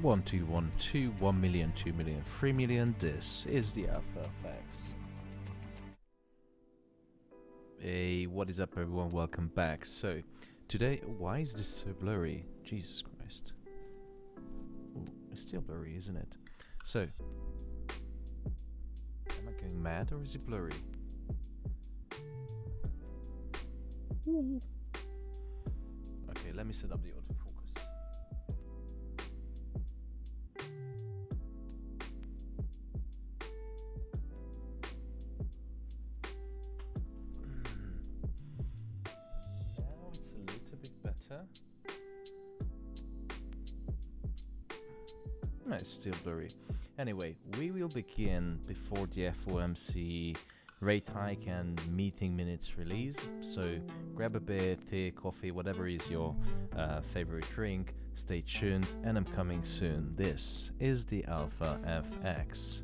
1212, 1 million, 2 million, 3 million. This is the Alpha FX. Hey, what is up everyone? Welcome back. So, today, why is this so blurry? Jesus Christ. Ooh, it's still blurry, isn't it? So, am I going mad or is it blurry? Ooh. Okay, let me set up the autofocus. Now it's a little bit better. No, it's still blurry. Anyway, we will begin before the FOMC rate hike and meeting minutes release. So grab a beer, tea, coffee, whatever is your favorite drink. Stay tuned, and I'm coming soon. This is the Alpha FX.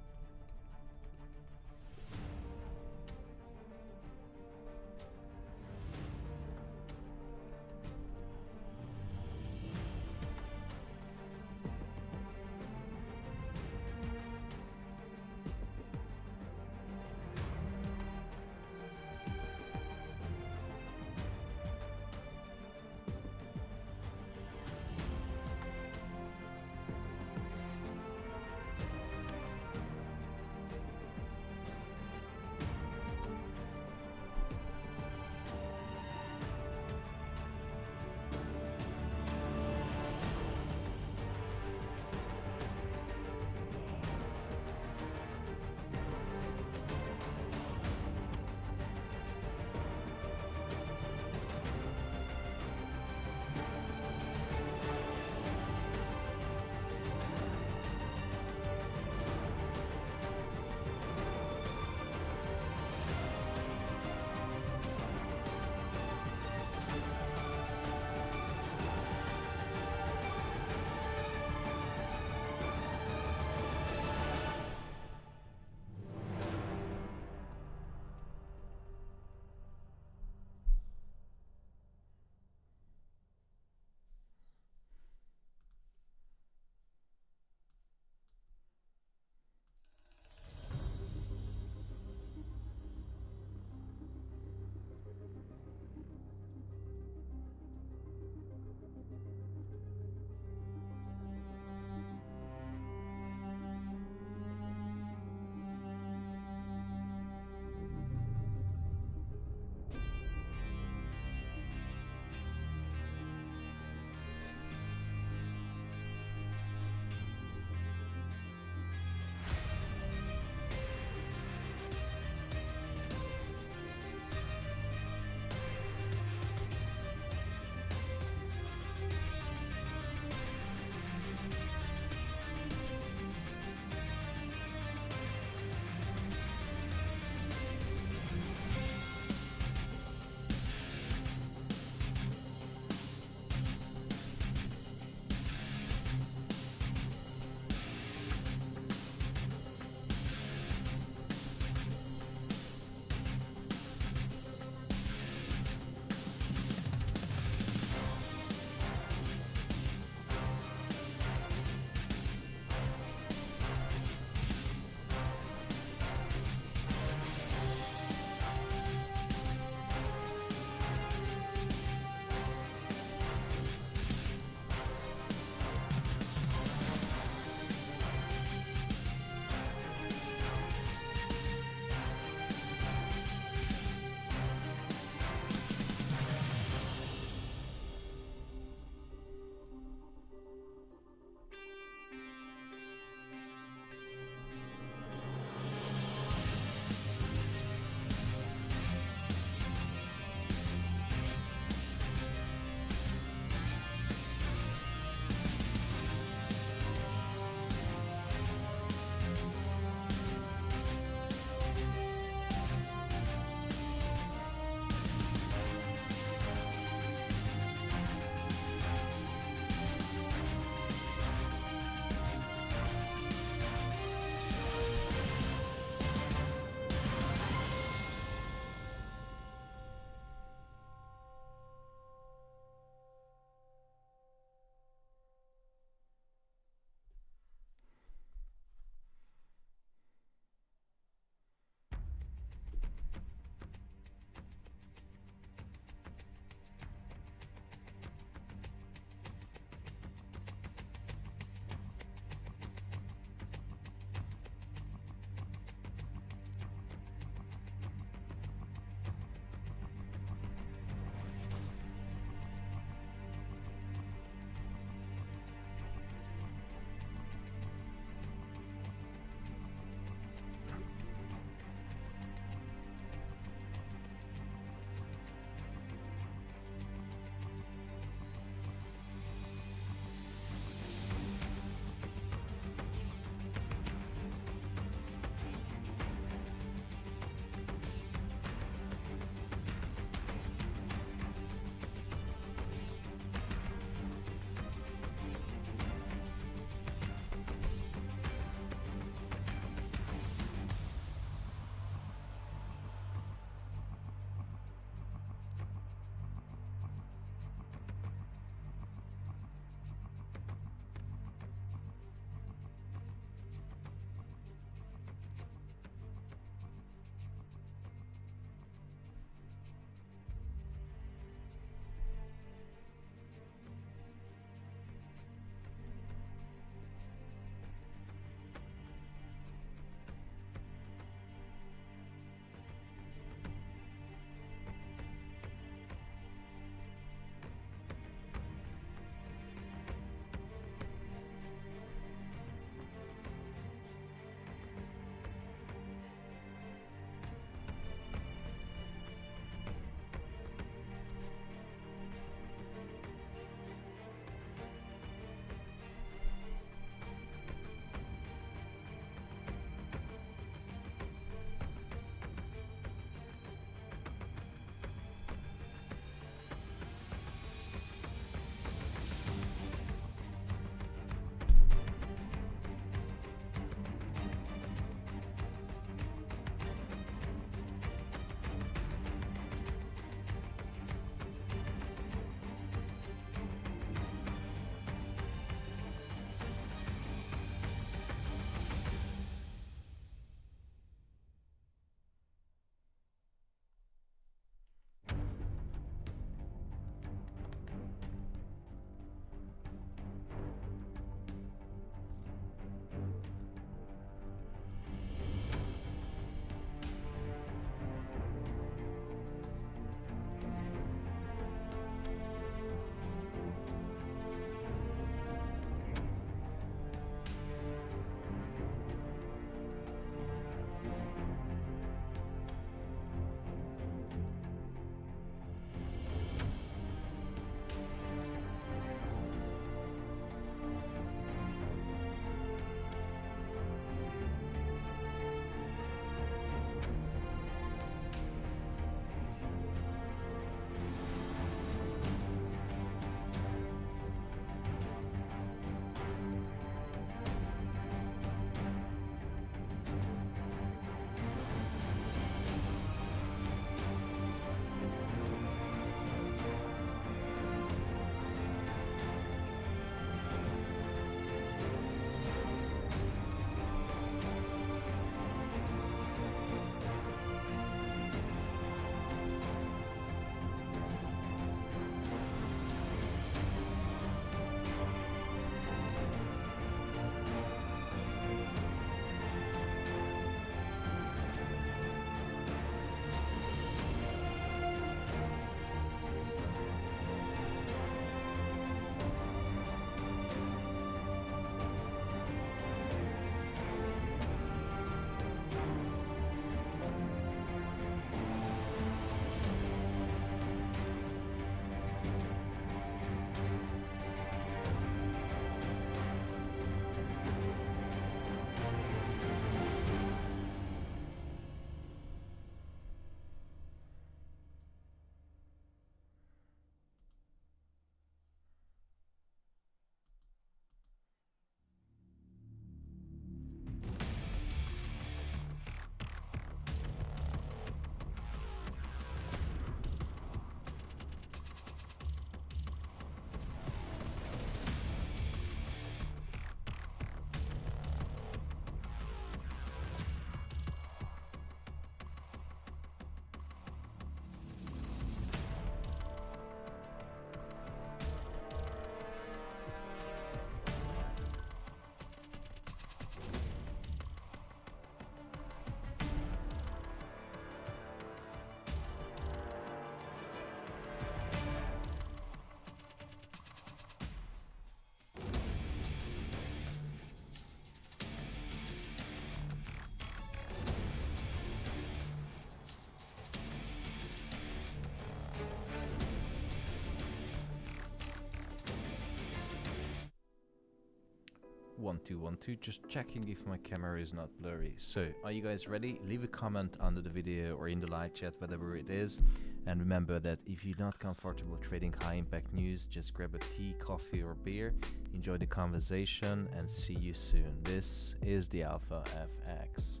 1 2 1 2, just checking if my camera is not blurry. So, are you guys ready? Leave a comment under the video or in the live chat, whatever it is. And remember that if you're not comfortable trading high impact news, just grab a tea, coffee or beer, enjoy the conversation, and see you soon. This is the Alpha FX.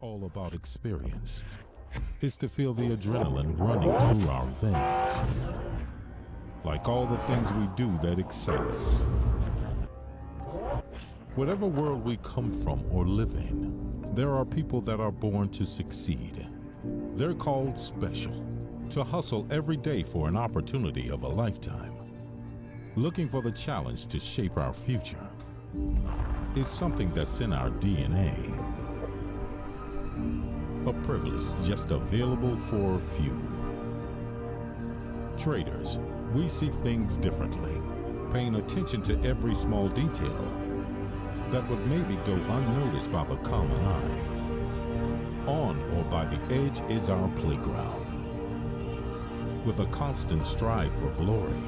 all about experience. It's to feel the adrenaline running through our veins. Like all the things we do that excite us. Whatever world we come from or live in, there are people that are born to succeed. They're called special, to hustle every day for an opportunity of a lifetime. Looking for the challenge to shape our future is something that's in our DNA. A privilege just available for a few. Traders, we see things differently, paying attention to every small detail that would maybe go unnoticed by the common eye. On or by the edge is our playground, with a constant strive for glory,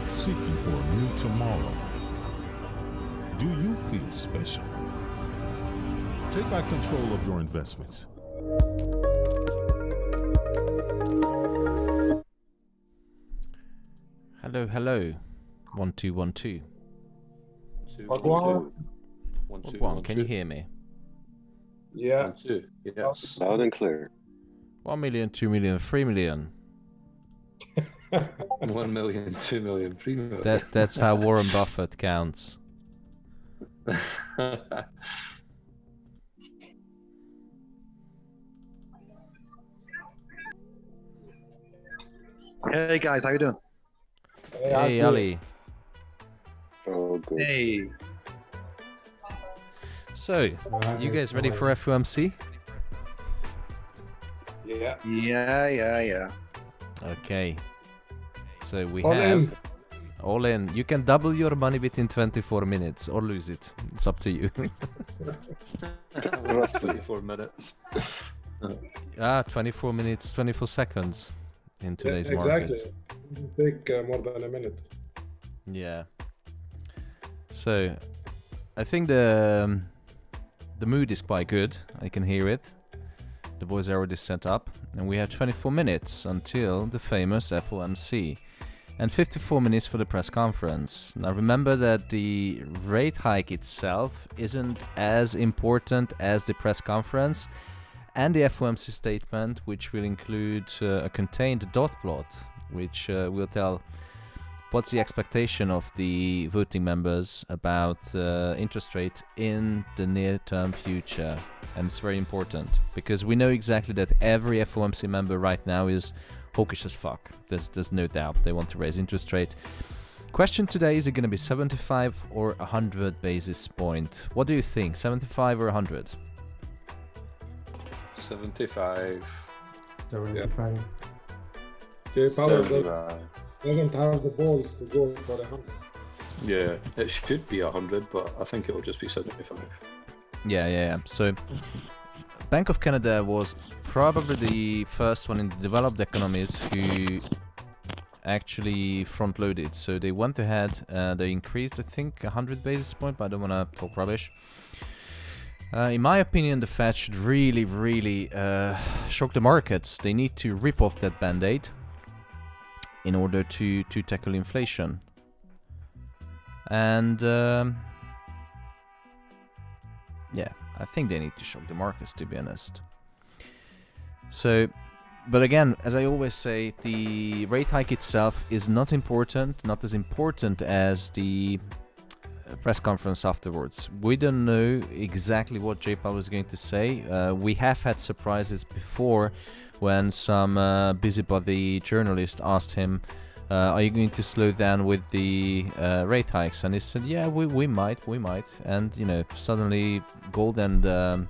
seeking for a new tomorrow. Do you feel special? Take back control of your investments. Hello, hello. 1 2 1 2. 1 Can you hear me? Yeah. 1 2. Yes. Loud and clear. 1 million, 2 million, 3 million. 1 million, 2 million, 3 million. That's how Warren Buffett counts. Hey guys, how you doing? Hey, Ali. Oh, good. Hey. So, you guys ready for FOMC? Yeah. Yeah. Okay. So we All have in. all in. You can double your money within 24 minutes or lose it. It's up to you. 24 minutes. 24 minutes, 24 seconds in today's Exactly. market. It take more than a minute. Yeah. So, I think the mood is quite good. I can hear it. The boys are already set up, and we have 24 minutes until the famous FOMC, and 54 minutes for the press conference. Now remember that the rate hike itself isn't as important as the press conference and the FOMC statement, which will include a contained dot plot, which will tell what's the expectation of the voting members about interest rate in the near-term future. And it's very important because we know exactly that every FOMC member right now is hawkish as fuck. There's no doubt they want to raise interest rate. Question today, is it going to be 75 or 100 basis point? What do you think, 75 or 100? 75. 75. Chair Powell doesn't have the balls to go for 100. Yeah, it should be 100, but I think it'll just be 75. Yeah. So, Bank of Canada was probably the first one in the developed economies who actually front-loaded. So they went ahead, they increased, I think, 100 basis point, but I don't want to talk rubbish. In my opinion, the Fed should really shock the markets. They need to rip off that band-aid in order to tackle inflation. And yeah, I think they need to shock the markets, to be honest. So, but again, as I always say, the rate hike itself is not important, not as important as the press conference afterwards. We don't know exactly what Chair Powell is going to say. We have had surprises before when some busybody journalist asked him, are you going to slow down with the rate hikes? And he said, yeah, we might. And, you know, suddenly gold and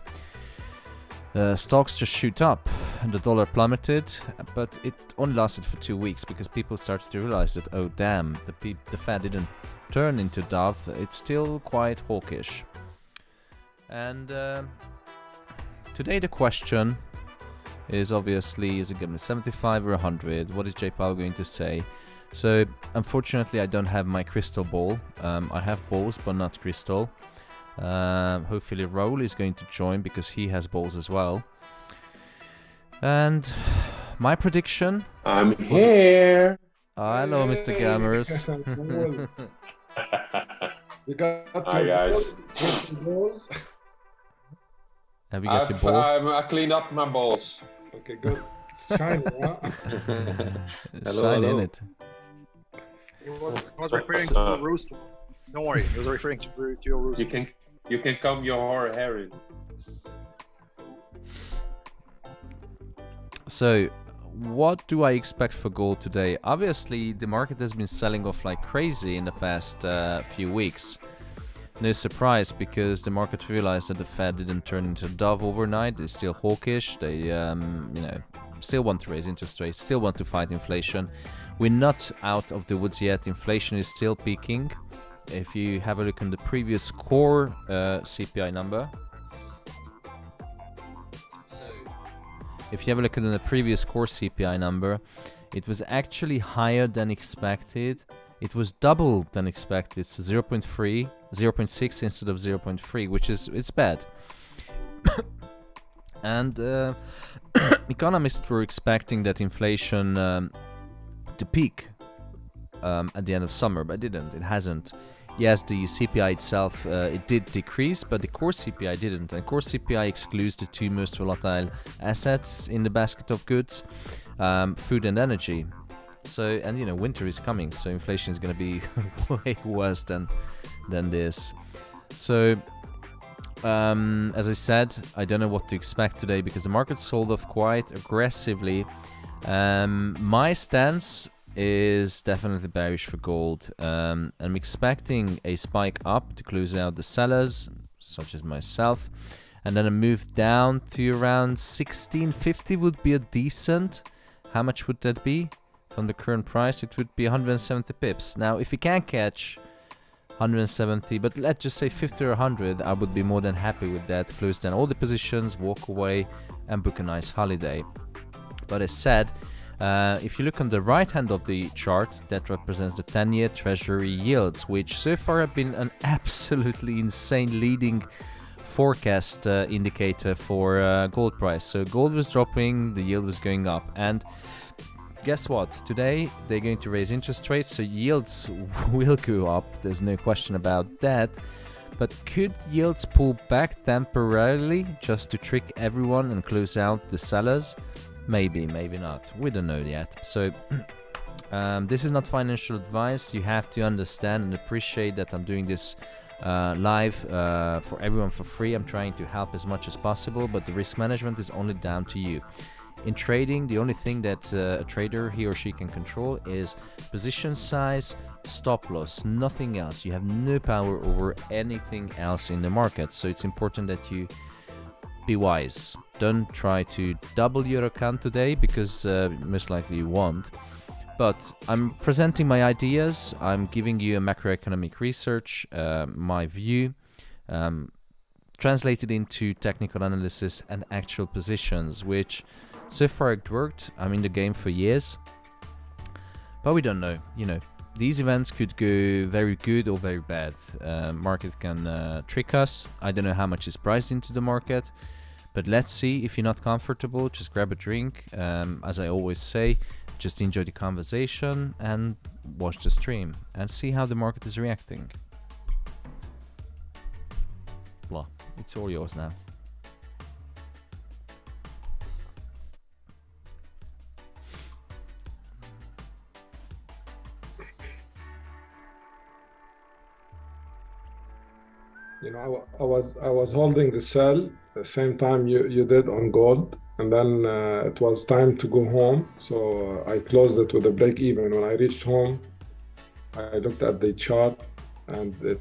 stocks just shoot up and the dollar plummeted, but it only lasted for 2 weeks because people started to realize that, oh damn, the Fed didn't turn into dove, it's still quite hawkish. And today the question is obviously, is it going to be 75 or 100? What is Chair Powell going to say? So unfortunately I don't have my crystal ball. I have balls but not crystal. Hopefully Raul is going to join because he has balls as well. And my prediction... I'm here! Hello, Mr. Gamers. You got Hi, your guys. balls? Have you got your ball? I cleaned up my balls. Okay, good. It's shiny, huh? Shine in it. He was referring to rooster. Don't worry, he was referring to your rooster. You can comb your hair in. So, what do I expect for gold today? Obviously, the market has been selling off like crazy in the past few weeks. No surprise, because the market realized that the Fed didn't turn into a dove overnight. They're still hawkish. They, still want to raise interest rates, still want to fight inflation. We're not out of the woods yet. Inflation is still peaking. If you have a look on the previous core CPI number. So, if you have a look at the previous core CPI number, it was actually higher than expected. It was double than expected, so 0.6 instead of 0.3, which is, it's bad. And economists were expecting that inflation to peak at the end of summer, but it hasn't. Yes, the CPI itself, it did decrease, but the core CPI didn't. And core CPI excludes the two most volatile assets in the basket of goods, food and energy. So, and winter is coming, so inflation is going to be way worse than this. So, as I said, I don't know what to expect today because the market sold off quite aggressively. My stance is definitely bearish for gold. I'm expecting a spike up to close out the sellers, such as myself, and then a move down to around 1650 would be a decent. How much would that be? From the current price, it would be 170 pips. Now, if you can't catch 170, but let's just say 50 or 100, I would be more than happy with that. Close down all the positions, walk away, and book a nice holiday. But as said, if you look on the right hand of the chart, that represents the 10-year treasury yields, which so far have been an absolutely insane leading forecast indicator for gold price. So gold was dropping, the yield was going up, and guess what? Today they're going to raise interest rates, so yields will go up. There's no question about that. But could yields pull back temporarily just to trick everyone and close out the sellers? Maybe, maybe not. We don't know yet. So this is not financial advice. You have to understand and appreciate that I'm doing this live for everyone for free. I'm trying to help as much as possible, but the risk management is only down to you. In trading, the only thing that a trader, he or she, can control is position size, stop loss, nothing else. You have no power over anything else in the market, so it's important that you be wise. Don't try to double your account today, because most likely you won't. But I'm presenting my ideas, I'm giving you a macroeconomic research, my view, translated into technical analysis and actual positions, which so far it worked. I'm in the game for years, but we don't know. These events could go very good or very bad. Market can trick us. I don't know how much is priced into the market, but let's see. If you're not comfortable, just grab a drink. As I always say, just enjoy the conversation and watch the stream and see how the market is reacting. Well, it's all yours now. I was holding the sell the same time you did on gold, and then it was time to go home, so I closed it with a break even. When I reached home, I looked at the chart and it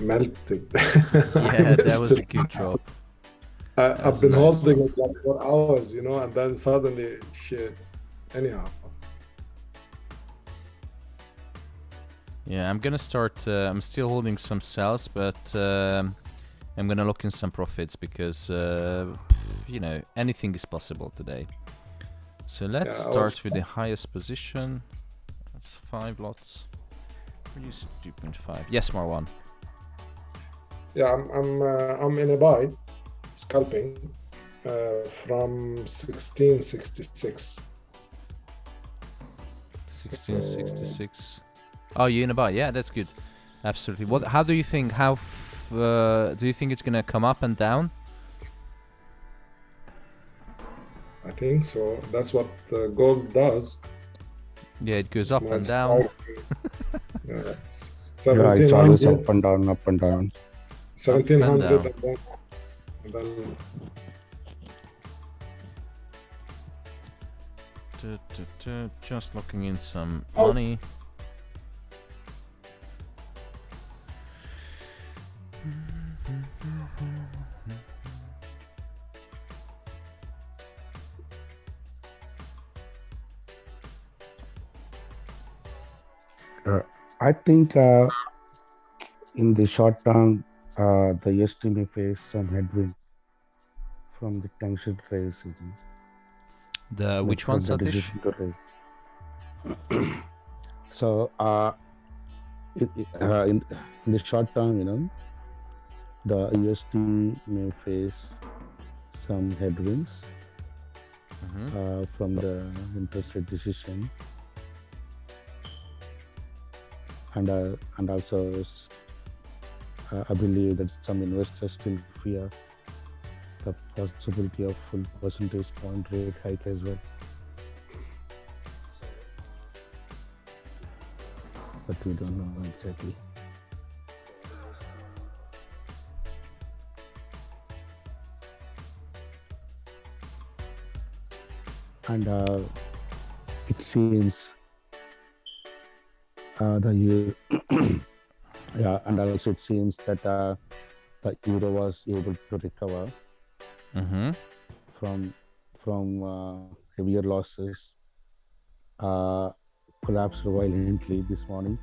melted. Yeah, that was a good drop. I've been holding it like 4 hours, and then suddenly shit. Anyhow. Yeah, I'm gonna start. I'm still holding some sells, but I'm gonna lock in some profits because anything is possible today. So let's start with the highest position. That's 5 lots. Reduce 2.5. Yes, Marwan. Yeah, I'm in a buy, scalping from 1666. 1666. Oh, you're in a buy. Yeah, that's good. Absolutely. How do you think? Do you think it's gonna come up and down? I think so. That's what gold does. Yeah, it goes up and Might down. spike, Yeah, it's always 1700, up and down, up and down. 1700 down. and then Just locking in some Oh. money. I think in the short term, the USD may face some headwind from the tension raise. The which one, Satish? So in the short term, the USD may face some headwinds from the interest rate decision, and also I believe that some investors still fear the possibility of full percentage point rate hike as well. But we don't know exactly. And it seems yeah, and also it seems that the euro was able to recover from heavier losses, collapsed violently this morning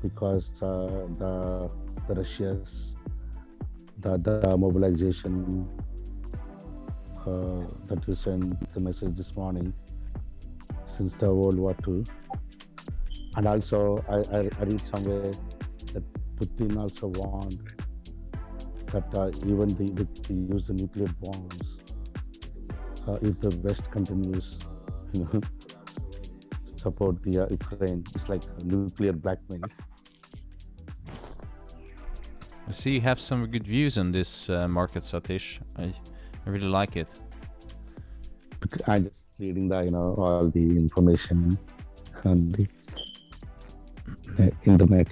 because the Russia's the mobilization that you sent the message this morning since the World War II. And also I read somewhere that Putin also warned that even they use the nuclear bombs if the West continues support the Ukraine. It's like nuclear blackmail. I see you have some good views on this market, Satish. I really like it. I'm just reading the all the information on the internet.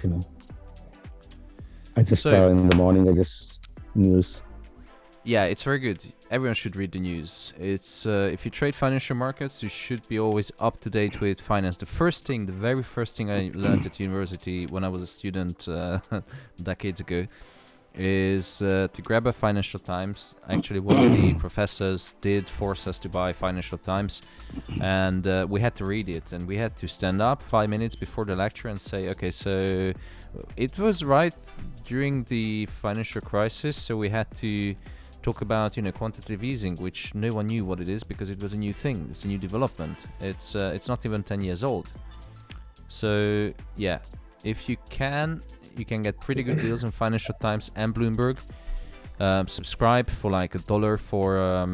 I just in the morning I just news. Yeah, it's very good. Everyone should read the news. It's if you trade financial markets, you should be always up to date with finance. The very first thing I learned at university when I was a student decades ago is to grab a Financial Times. Actually, one of the professors did force us to buy Financial Times, and we had to read it, and we had to stand up 5 minutes before the lecture and say, okay, so it was right during the financial crisis, so we had to talk about quantitative easing, which no one knew what it is because it was a new thing. It's a new development. It's not even 10 years old. So yeah, if you can get pretty good deals in Financial Times and Bloomberg. Subscribe for like $1 for a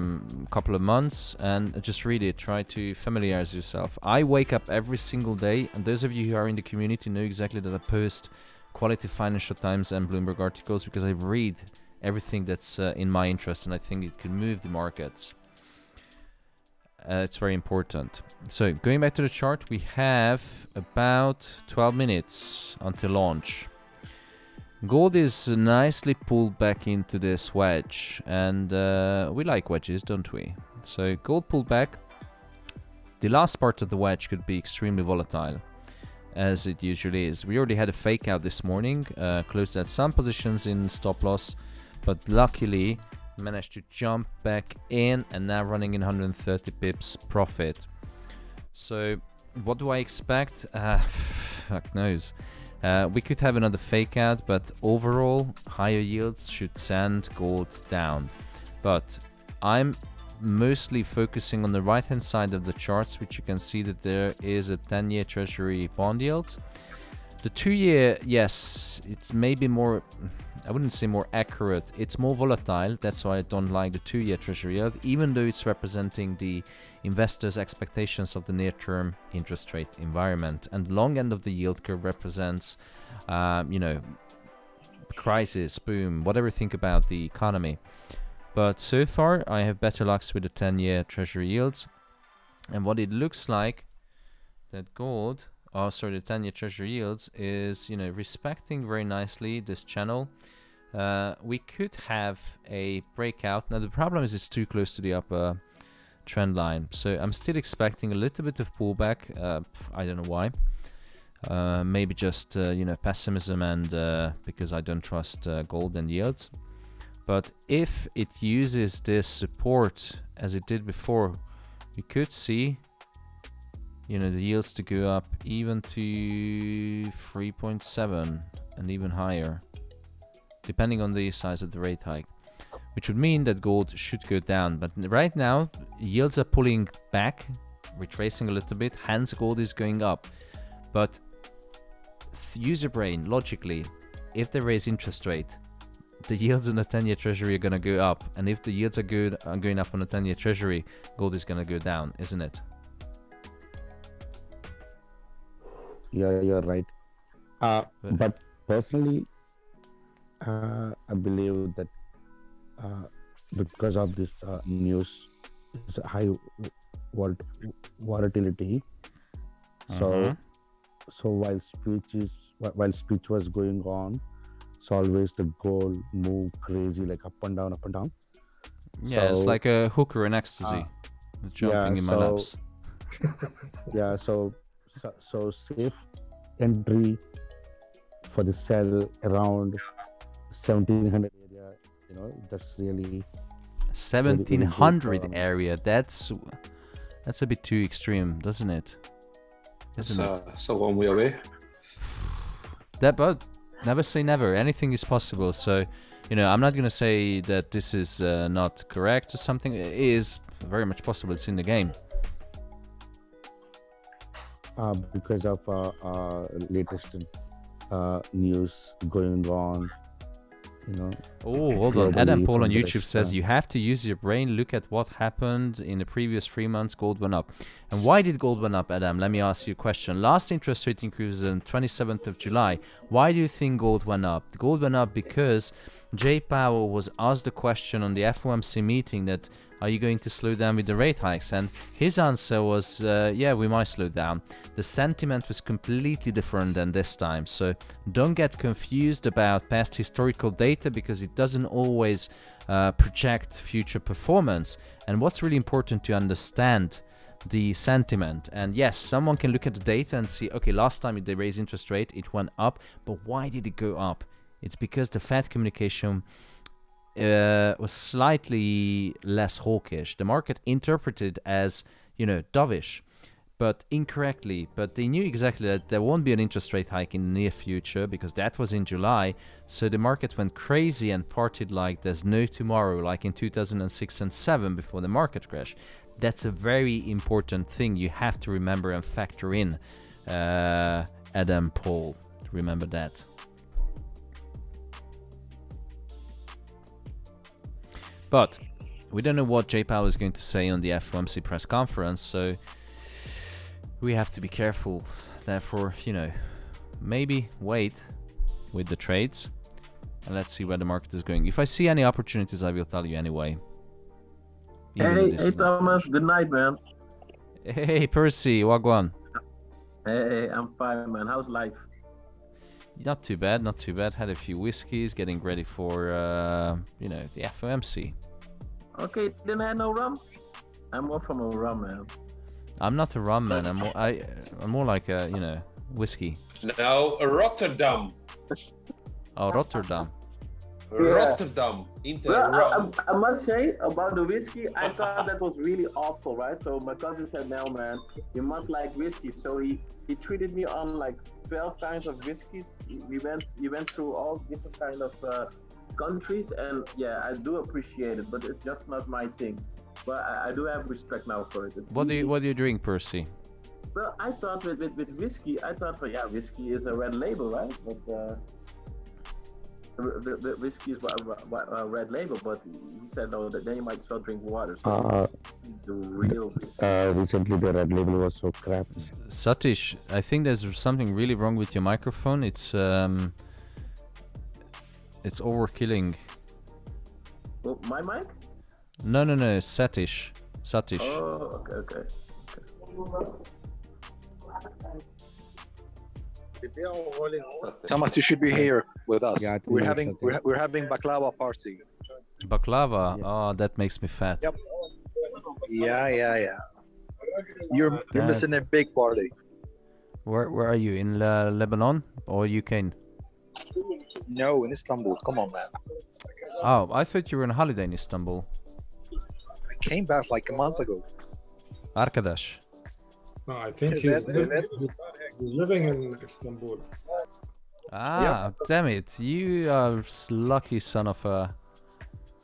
couple of months and just read it. Try to familiarize yourself. I wake up every single day, and those of you who are in the community know exactly that I post quality Financial Times and Bloomberg articles because I read everything that's in my interest, and I think it can move the markets. It's very important. So going back to the chart, we have about 12 minutes until launch. Gold is nicely pulled back into this wedge, and we like wedges, don't we? So gold pulled back. The last part of the wedge could be extremely volatile, as it usually is. We already had a fake out this morning, closed at some positions in stop loss, but luckily managed to jump back in and now running in 130 pips profit. So what do I expect? Fuck knows. We could have another fake out, but overall higher yields should send gold down. But I'm mostly focusing on the right hand side of the charts, which you can see that there is a 10-year treasury bond yield. The 2-year, yes, it's maybe more, I wouldn't say more accurate, it's more volatile. That's why I don't like the 2-year treasury yield, even though it's representing the investors' expectations of the near-term interest rate environment. And long end of the yield curve represents, crisis, boom, whatever you think about the economy. But so far, I have better lucks with the 10-year treasury yields. And what it looks like that gold, oh sorry, the 10-year treasury yields is, you know, respecting very nicely this channel. We could have a breakout. Now the problem is it's too close to the upper trend line, so I'm still expecting a little bit of pullback. I don't know why. Maybe just you know, pessimism and because I don't trust gold and yields. But if it uses this support as it did before, we could see, you know, the yields to go up even to 3.7 and even higher, depending on the size of the rate hike, which would mean that gold should go down. But right now, yields are pulling back, retracing a little bit, hence gold is going up. But use your brain, logically, if they raise interest rate, the yields on the 10-year treasury are going to go up, and if the yields are going up on the 10-year treasury, gold is going to go down, isn't it? Yeah, you're right. But personally, I believe that because of this news, it's a high volatility. So while speech was going on, so always the gold move crazy, like up and down, up and down. Yeah, so, it's like a hooker in ecstasy, jumping in my laps. Yeah, so safe entry for the sell around 1700 area. You know, that's really 1700 area. That's a bit too extreme, doesn't it? Isn't it? It's a long way away. But never say never. Anything is possible. So, you know, I'm not gonna say that this is not correct or something. It is very much possible. It's in the game. Because of latest news going on, you know. Oh, hold on. globally Adam Paul on from the YouTube says you have to use your brain. Look at what happened in the previous 3 months. Gold went up. And why did gold went up, Adam? Let me ask you a question. Last interest rate increase on 27th of July. Why do you think gold went up? Gold went up because Chair Powell was asked the question on the FOMC meeting that, are you going to slow down with the rate hikes? And his answer was, yeah, we might slow down. The sentiment was completely different than this time. So don't get confused about past historical data, because it doesn't always project future performance. And what's really important to understand the sentiment. And yes, someone can look at the data and see, okay, last time they raised interest rate, it went up. But why did it go up? It's because the Fed communication was slightly less hawkish. The market interpreted as, you know, dovish, but incorrectly. But they knew exactly that there won't be an interest rate hike in the near future, because that was in July. So the market went crazy and partied like there's no tomorrow, like in 2006 and 2007 before the market crash. That's a very important thing you have to remember and factor in, Adam Paul. Remember that. But we don't know what Chair Powell is going to say on the FOMC press conference, so we have to be careful. Therefore, you know, maybe wait with the trades and let's see where the market is going. If I see any opportunities, I will tell you anyway. Hey Thomas, good night, man. Hey Percy, wagwan. Hey, I'm fine, man. How's life? Not too bad, not too bad. Had a few whiskeys, getting ready for, you know, the FOMC. Okay, didn't have no rum? I'm more from a rum, man. I'm not a rum man. I'm more like a, you know, whiskey. No, Rotterdam. Oh, Rotterdam. Rotterdam. Well, I must say about the whiskey, I thought that was really awful, right? So my cousin said, "No, man, you must like whiskey." So he treated me on like 12 kinds of whiskeys. We went through all different kind of countries, and yeah, I do appreciate it, but it's just not my thing. But I do have respect now for it. What do you drink, Percy? Well, I thought with whiskey, I thought, well, yeah, whiskey is a red label, right? But the whiskey is a red label, but he said, no, that then you might still drink water. So the real recently the red label was so crap. Satish, I think there's something really wrong with your microphone. It's overkilling. Oh, my mic? No, Satish. Oh, okay. Thomas, you should be here with us. Yeah, I think we're it's having okay. we're having baklava party. Baklava. Yeah. Oh, that makes me fat. Yep. Yeah. You're That- missing a big party. Where are you? In Lebanon or UK? No, in Istanbul. Come on, man. Oh, I thought you were on holiday in Istanbul. I came back like a month ago. Arkadaş. No, I think Is he's that- he's living in Istanbul. Ah, damn it. You are lucky son of a...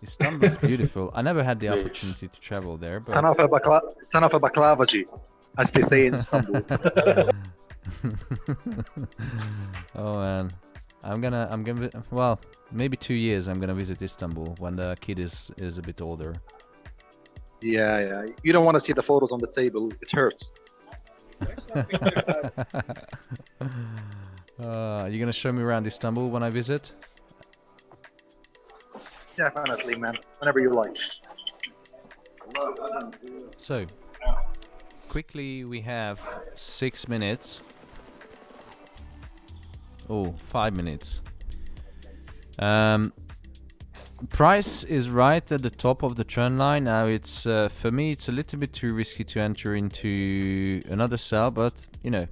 Istanbul's beautiful. I never had the opportunity to travel there, but... Son of a baklavaji, as they say in Istanbul. Oh man. I'm gonna well, maybe 2 years I'm gonna visit Istanbul when the kid is a bit older. Yeah. You don't want to see the photos on the table. It hurts. You gonna show me around Istanbul when I visit? Definitely, man. Whenever you like. So, quickly we have 6 minutes. Oh, 5 minutes. Price is right at the top of the trend line. Now it's for me it's a little bit too risky to enter into another sell, but you know,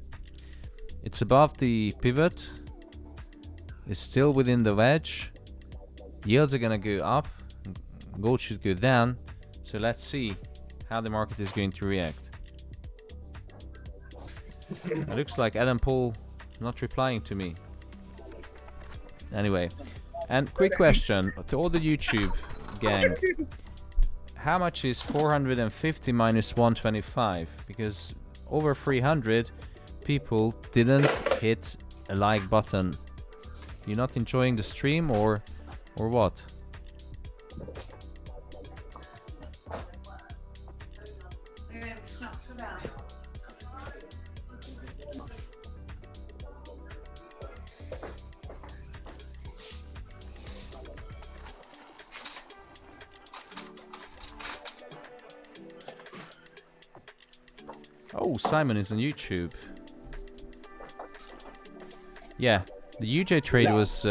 it's above the pivot. It's still within the wedge. Yields are gonna go up. Gold should go down. So let's see how the market is going to react. It looks like Adam Paul not replying to me. Anyway, and quick question to all the YouTube gang. How much is 450 minus 125? Because over 300 people didn't hit a like button. You're not enjoying the stream or what? Oh, Simon is on YouTube. Yeah, the UJ trade was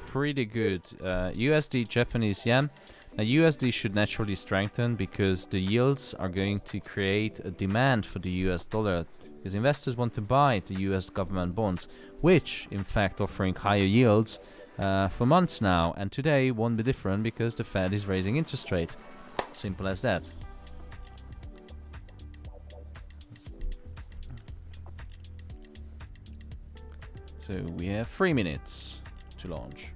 pretty good. USD Japanese yen. Now USD should naturally strengthen because the yields are going to create a demand for the US dollar, because investors want to buy the US government bonds, which in fact offering higher yields for months now, and today won't be different because the Fed is raising interest rate. Simple as that. So we have 3 minutes to launch.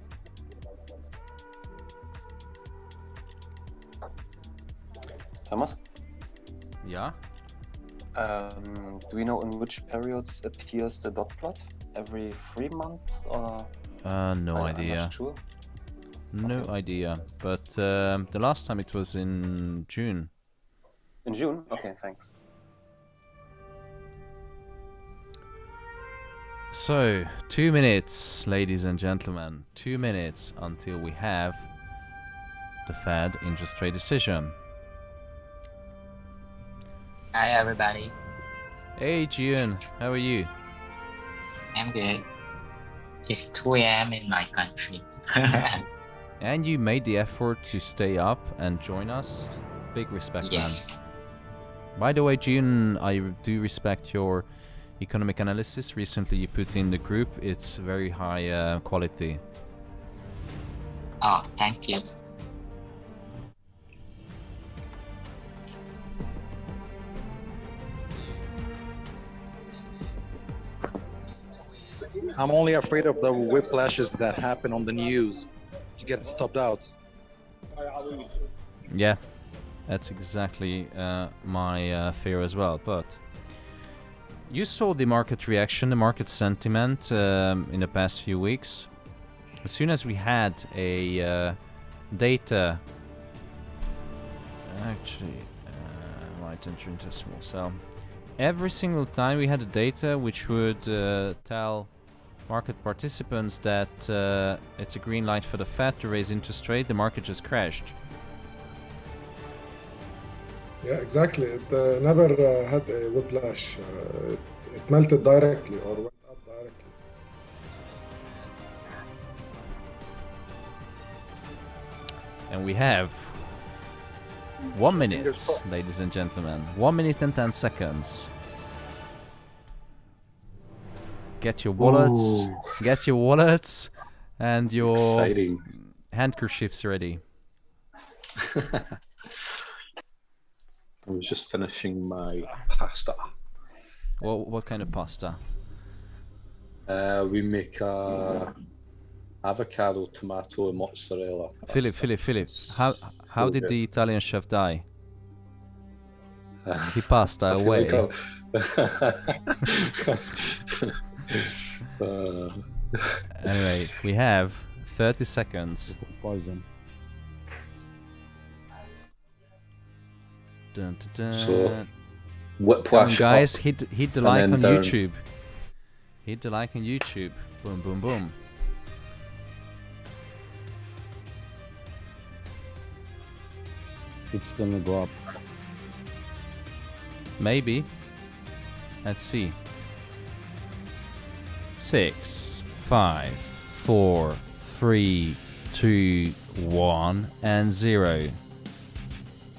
Thomas, Yeah? do we know in which periods appears the dot plot? Every 3 months or? No I'm idea. not sure. No Okay. idea. But the last time it was in June. In June? Okay, thanks. So, 2 minutes, ladies and gentlemen. 2 minutes until we have the Fed interest rate decision. Hi everybody, Hey, Jian, how are you? I'm good. It's 2 a.m. in my country. And you made the effort to stay up and join us. Big respect, man. Yes. By the way, Jian, I do respect your economic analysis. Recently you put in the group. It's very high quality. Oh, thank you. I'm only afraid of the whiplashes that happen on the news to get stopped out. Yeah, that's exactly my fear as well. But you saw the market reaction, the market sentiment in the past few weeks. As soon as we had a data, actually, might enter into a small cell. Every single time we had a data which would tell market participants that it's a green light for the Fed to raise interest rate, the market just crashed. Yeah, exactly. It never had a whiplash. It melted directly or went up directly. And we have 1 minute, ladies and gentlemen. 1 minute and 10 seconds. Get your wallets. Ooh. Get your wallets and your Exciting. handkerchiefs ready. I was just finishing my pasta. What kind of pasta? We make avocado, tomato, and mozzarella. Philip. How did the Italian chef die? He passed away. Anyway, we have 30 seconds. Poison. Dun, dun, dun. So, Come on, whiplash guys, up hit the and like then on down. YouTube. Hit the like on YouTube. Boom, boom, boom. It's gonna go up. Maybe. Let's see. 6, 5, 4, 3, 2, 1, and 0.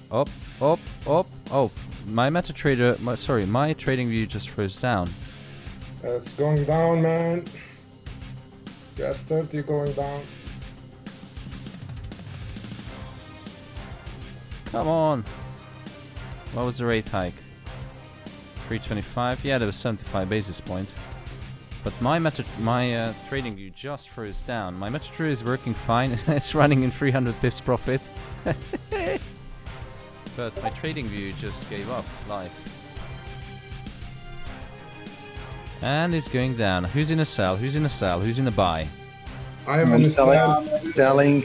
Up. Oh, my MetaTrader, my trading view just froze down. It's going down, man. US 30 going down. Come on. What was the rate hike? 325. Yeah, there was 75 basis points. But my trading view just froze down. My MetaTrader is working fine. It's running in 300 pips profit. But my trading view just gave up live. And it's going down. Who's in a sell? Who's in a sell? Who's in a buy? I'm selling.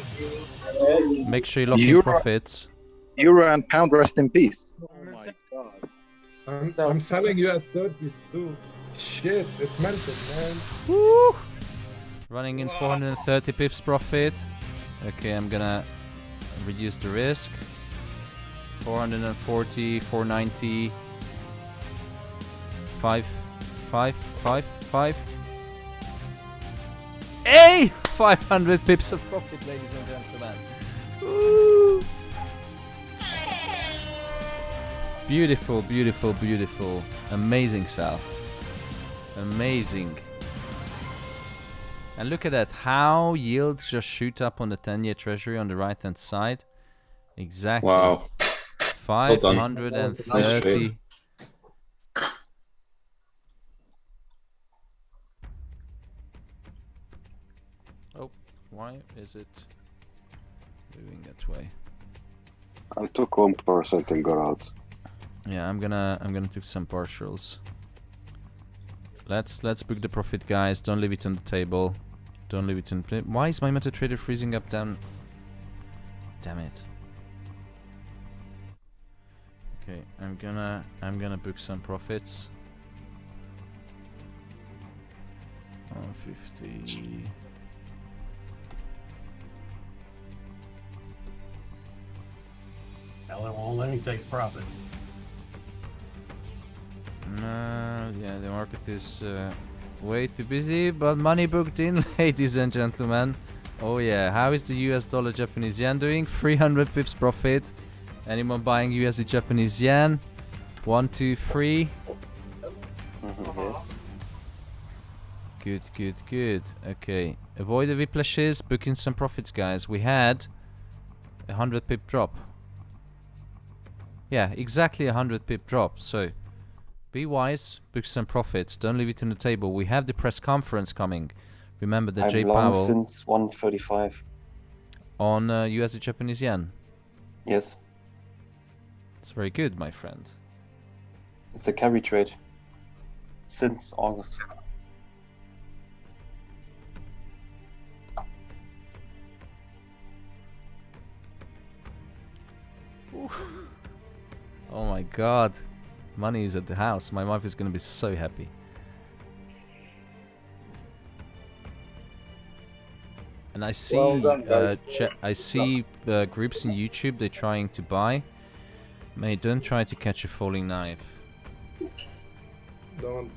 Make sure you lock in profits. Euro and pound, rest in peace. Oh my god. I'm selling US 30s too. Shit, it melted, man. Woo! Running in 430 pips profit. Okay, I'm gonna reduce the risk. 440, 490, 5. Hey! 500 pips of profit, ladies and gentlemen. Woo! Beautiful, beautiful, beautiful. Amazing sell. Amazing. And look at that, how yields just shoot up on the 10-year treasury on the right hand side. Exactly. Wow. 530. Oh, why is it moving that way? I took 1% and got out. Yeah, I'm gonna take some partials. Let's book the profit, guys. Don't leave it on the table. Don't leave it on. Why is my MetaTrader freezing up down? Damn it. Okay, I'm gonna book some profits. 150. Ellen won't let him take profit. No, yeah, the market is way too busy, but money booked in, ladies and gentlemen. Oh yeah, how is the US dollar Japanese yen doing? 300 pips profit. Anyone buying USD Japanese yen? 1, 2, 3. Yes. Good. Okay, avoid the whiplashes, book in some profits, guys. We had a 100 pip drop. Yeah, exactly a 100 pip drop. So be wise, book some profits. Don't leave it on the table. We have the press conference coming. Remember that Chair long Powell since 135. on USD Japanese yen. Yes, It's very good, my friend. it's a carry trade since August. Oh my god. Money is at the house. My wife is going to be so happy. And I see, Well done, guys. I see groups in YouTube. They're trying to buy. Mate, don't try to catch a falling knife. Don't.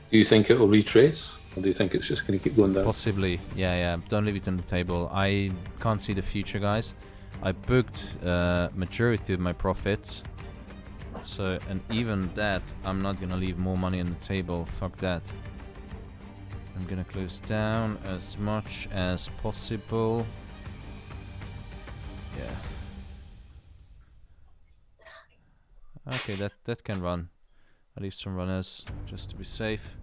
Do you think it'll retrace? Or do you think it's just going to keep going down? Possibly, yeah. Don't leave it on the table. I can't see the future, guys. I booked majority of my profits. So, and even that, I'm not gonna leave more money on the table. Fuck that. I'm gonna close down as much as possible. Yeah. Okay, that can run. I leave some runners just to be safe.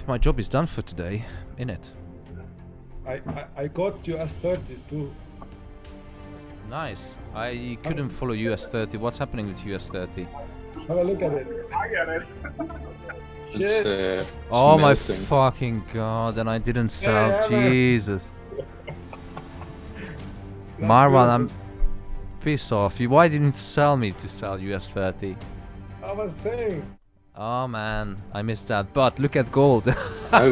My job is done for today, innit? I caught US 30s too. Nice. I couldn't follow US 30. What's happening with US 30? Have a look at it. It's, Oh my melting. fucking god, and I didn't sell. Yeah, man. Jesus. Marwan, I'm pissed off. Why didn't you sell me to sell US 30? I was saying. Oh man, I missed that. But look at gold. I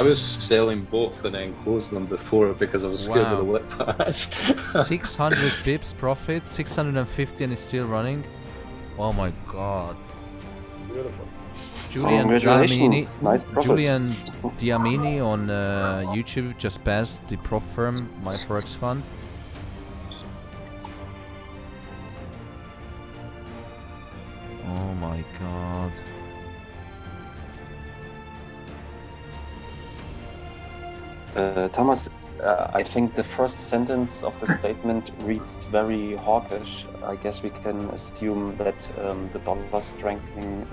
was selling both and then closing them before because I was scared of the whip patch. 600 pips profit, 650 and it's still running. Oh my god. Beautiful. Julian Congratulations. Diamini, Nice profit. Julian Diamini on YouTube just passed the prop firm, my forex fund. Oh my god. Thomas, I think the first sentence of the statement reads very hawkish. I guess we can assume that the dollar strengthening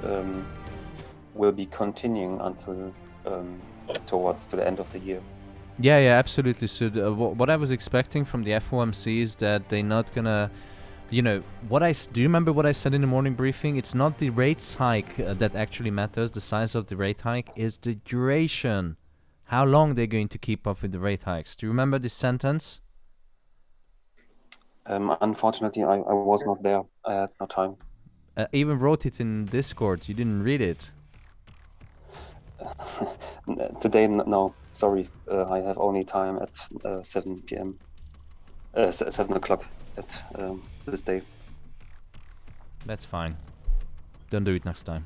will be continuing until towards to the end of the year. Yeah, absolutely. So what I was expecting from the FOMC is that they're not gonna, you know, do you remember what I said in the morning briefing? It's not the rates hike that actually matters. The size of the rate hike is the duration. How long they're going to keep up with the rate hikes. Do you remember this sentence? Unfortunately, I was not there. I had no time. I even wrote it in Discord. You didn't read it. Today, no. Sorry, I have only time at 7 p.m. 7 o'clock at this day. That's fine. Don't do it next time.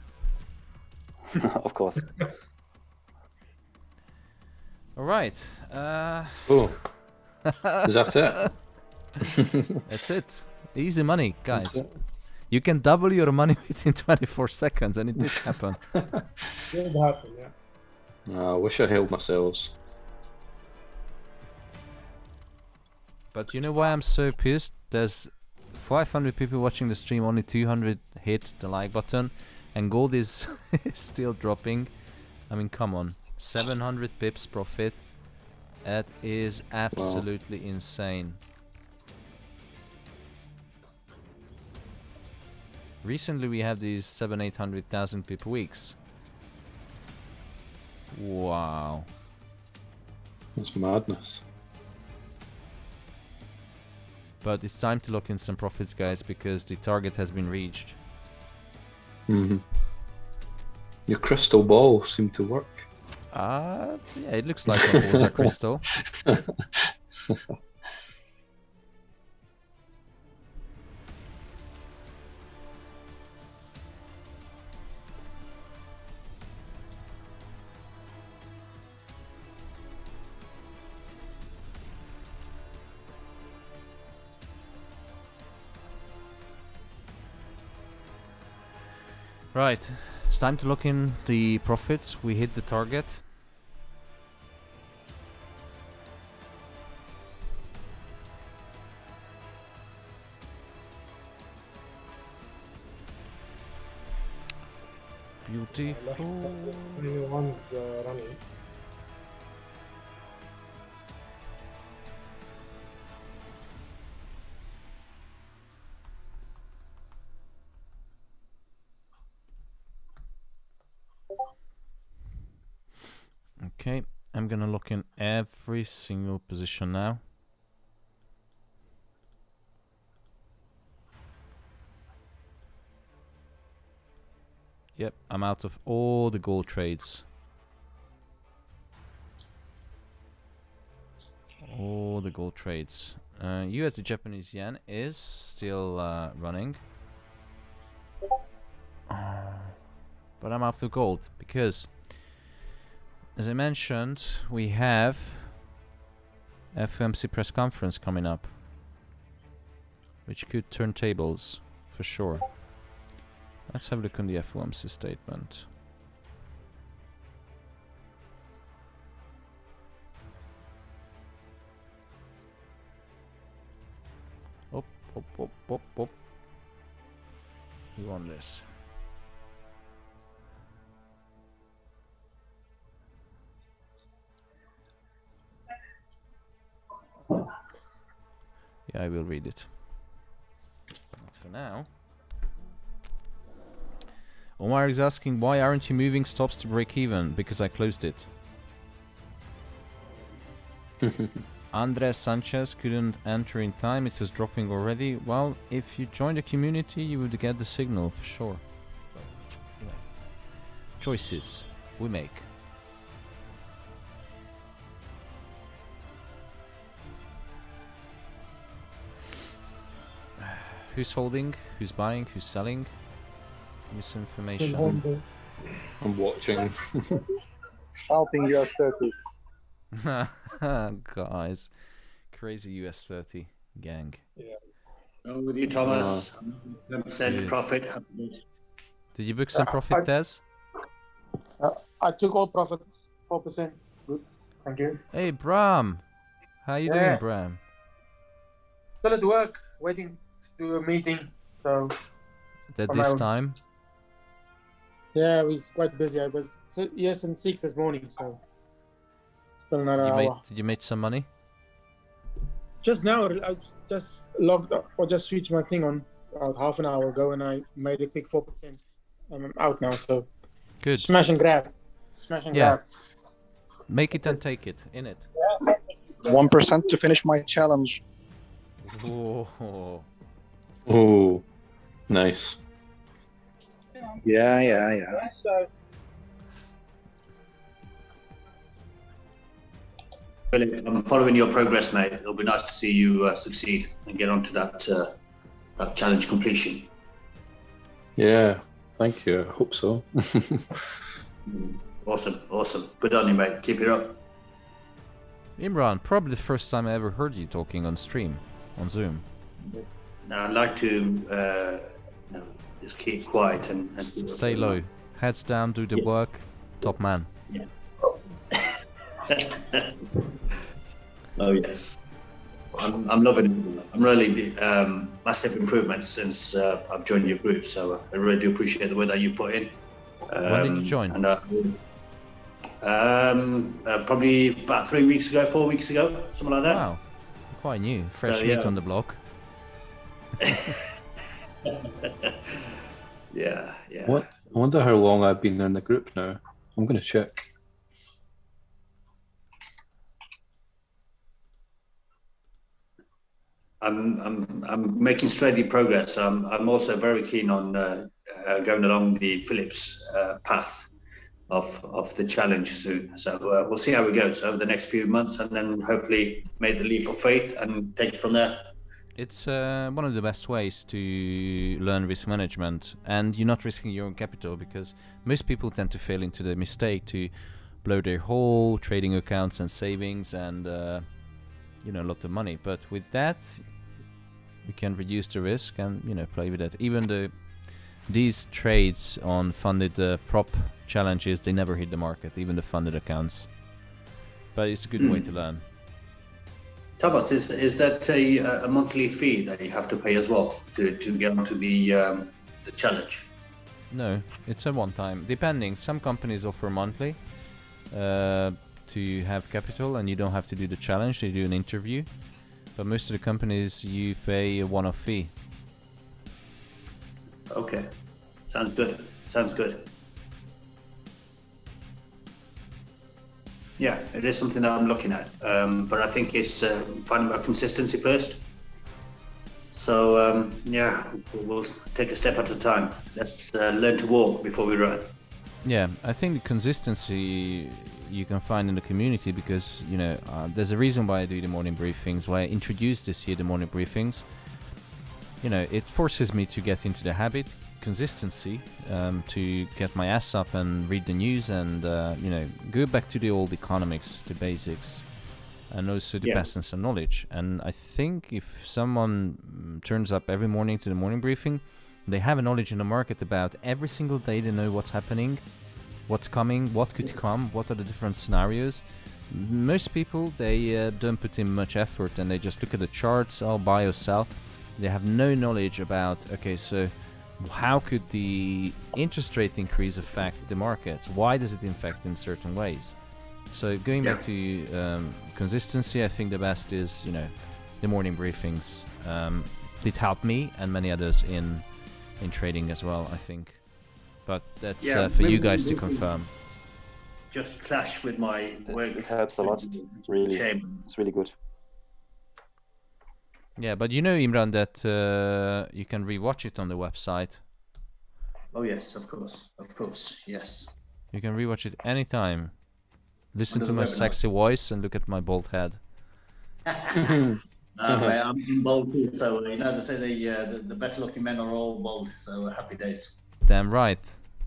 Of course. All right. Oh, is that it? That's it. Easy money, guys. You can double your money within 24 seconds, and it did happen. Did happen, yeah. I wish I held myself. But you know why I'm so pissed? There's 500 people watching the stream, only 200 hit the like button, and gold is still dropping. I mean, come on. 700 pips profit. That is absolutely insane. Recently we have these 700,000-800,000 pip weeks. Wow. That's madness. But it's time to lock in some profits, guys, because the target has been reached. Mm-hmm. Your crystal ball seemed to work. Yeah, it looks like my balls are crystal. Right, it's time to look in the profits. We hit the target. Beautiful. One's running. Okay, I'm gonna look in every single position now. Yep, I'm out of all the gold trades. All the gold trades. USD Japanese yen is still running. But I'm after gold because, as I mentioned, we have FOMC press conference coming up, which could turn tables for sure. Let's have a look on the FOMC statement. Up. You want this? Yeah, I will read it. But for now, Omar is asking, why aren't you moving stops to break even? Because I closed it. Andres Sanchez couldn't enter in time, it was dropping already. Well, if you join the community, you would get the signal for sure. So, you know, choices we make. Who's holding? Who's buying? Who's selling? Misinformation. I'm watching. Helping US 30. Guys, crazy US 30 gang. Yeah. With you, Thomas. Good. Profit. Did you book some profit, Tez? I took all profits, 4%. Good, thank you. Hey, Bram. How you doing, Bram? Still at work, waiting to do a meeting. So. At this time? Yeah, I was quite busy. I was yes and 6 this morning, so still not an hour. Did you make some money? Just now, I just logged up or just switched my thing on about half an hour ago, and I made a quick 4%. I'm out now, so good. Smash and grab, grab. Make it and take it. In it. 1% to finish my challenge. Oh, nice. Yeah. Brilliant. I'm following your progress, mate. It'll be nice to see you succeed and get onto that that challenge completion. Yeah, thank you. I hope so. Awesome. Good on you, mate. Keep it up. Imran, probably the first time I ever heard you talking on stream, on Zoom. Now, I'd like to just keep quiet and stay low. Heads down, do the work. Top man. Yeah. Oh yes, I'm loving it. I'm really massive improvements since I've joined your group. So I really do appreciate the work that you put in. When did you join? And probably about 4 weeks ago, something like that. Wow, quite new, fresh meat on the block. Yeah. What? I wonder how long I've been in the group now. I'm going to check. I'm making steady progress. I'm also very keen on going along the Phillips path of the challenge soon. So we'll see how it goes over the next few months, and then hopefully make the leap of faith and take it from there. It's one of the best ways to learn risk management, and you're not risking your own capital, because most people tend to fall into the mistake to blow their whole trading accounts and savings and a lot of money. But with that, we can reduce the risk and play with it. Even these trades on funded prop challenges, they never hit the market, even the funded accounts. But it's a good way to learn. Thomas, is that a monthly fee that you have to pay as well to get onto the challenge? No, it's a one-time. Depending, some companies offer monthly to have capital, and you don't have to do the challenge. They do an interview, but most of the companies you pay a one-off fee. Okay, sounds good. Yeah, it is something that I'm looking at, but I think it's finding about consistency first. So yeah, we'll take a step at a time. Let's learn to walk before we run. Yeah, I think the consistency you can find in the community, because there's a reason why I do the morning briefings, why I introduced this year the morning briefings. It forces me to get into the habit, consistency, to get my ass up and read the news and go back to the old economics, the basics, and also the essence of knowledge. And I think if someone turns up every morning to the morning briefing, they have a knowledge in the market about every single day. They know what's happening, what's coming, what could come, what are the different scenarios. Most people, they don't put in much effort and they just look at the charts, buy or sell. They have no knowledge about, okay, so how could the interest rate increase affect the markets? Why does it affect in certain ways? So going back to consistency, I think the best is, the morning briefings. Did help me and many others in trading as well, I think. But that's for you guys to confirm. Just clash with my work. It helps a lot. Really, it's really good. Yeah, but Imran, that you can rewatch it on the website. Oh yes, of course, yes. You can rewatch it anytime. Listen Under to the my webinar. sexy voice and look at my bald head. Mate, I'm in bold too, so they say the better looking men are all bold, so happy days. Damn right.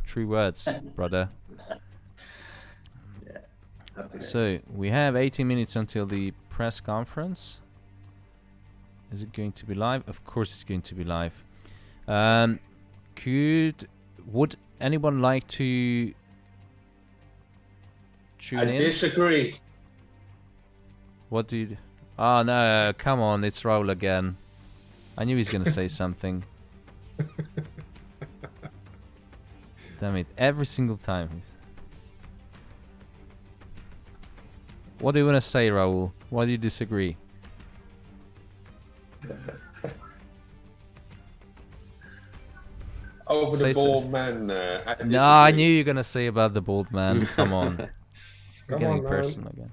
True words, brother. Yeah, happy days. So, we have 18 minutes until the press conference. Is it going to be live? Of course it's going to be live. Would anyone like to tune in? I disagree. What did... Oh no, come on, it's Raul again. I knew he's gonna say something. Damn it, every single time. What do you want to say, Raul? Why do you disagree? Over Say the so- bald man. No, I knew you were gonna say about the bald man. Come on. Come Getting on, man. personal again.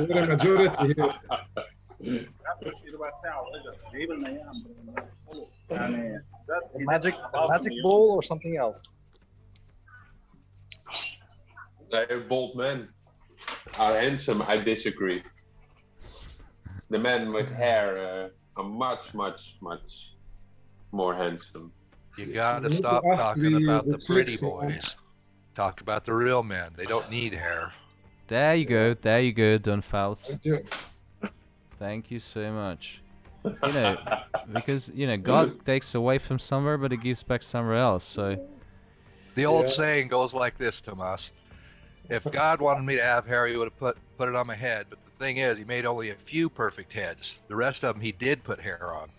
You're a majority here. A magic ball or something else? The bald men are handsome. I disagree. The men with hair are much more handsome. You gotta You need stop to ask talking about the pretty tricks, man. boys. Talk about the real men. They don't need hair. There you go, Don Faust. Thank you. Thank you so much. Because God takes away from somewhere, but He gives back somewhere else. So The old saying goes like this, Tomas. If God wanted me to have hair, He would have put it on my head. But the thing is, He made only a few perfect heads. The rest of them He did put hair on.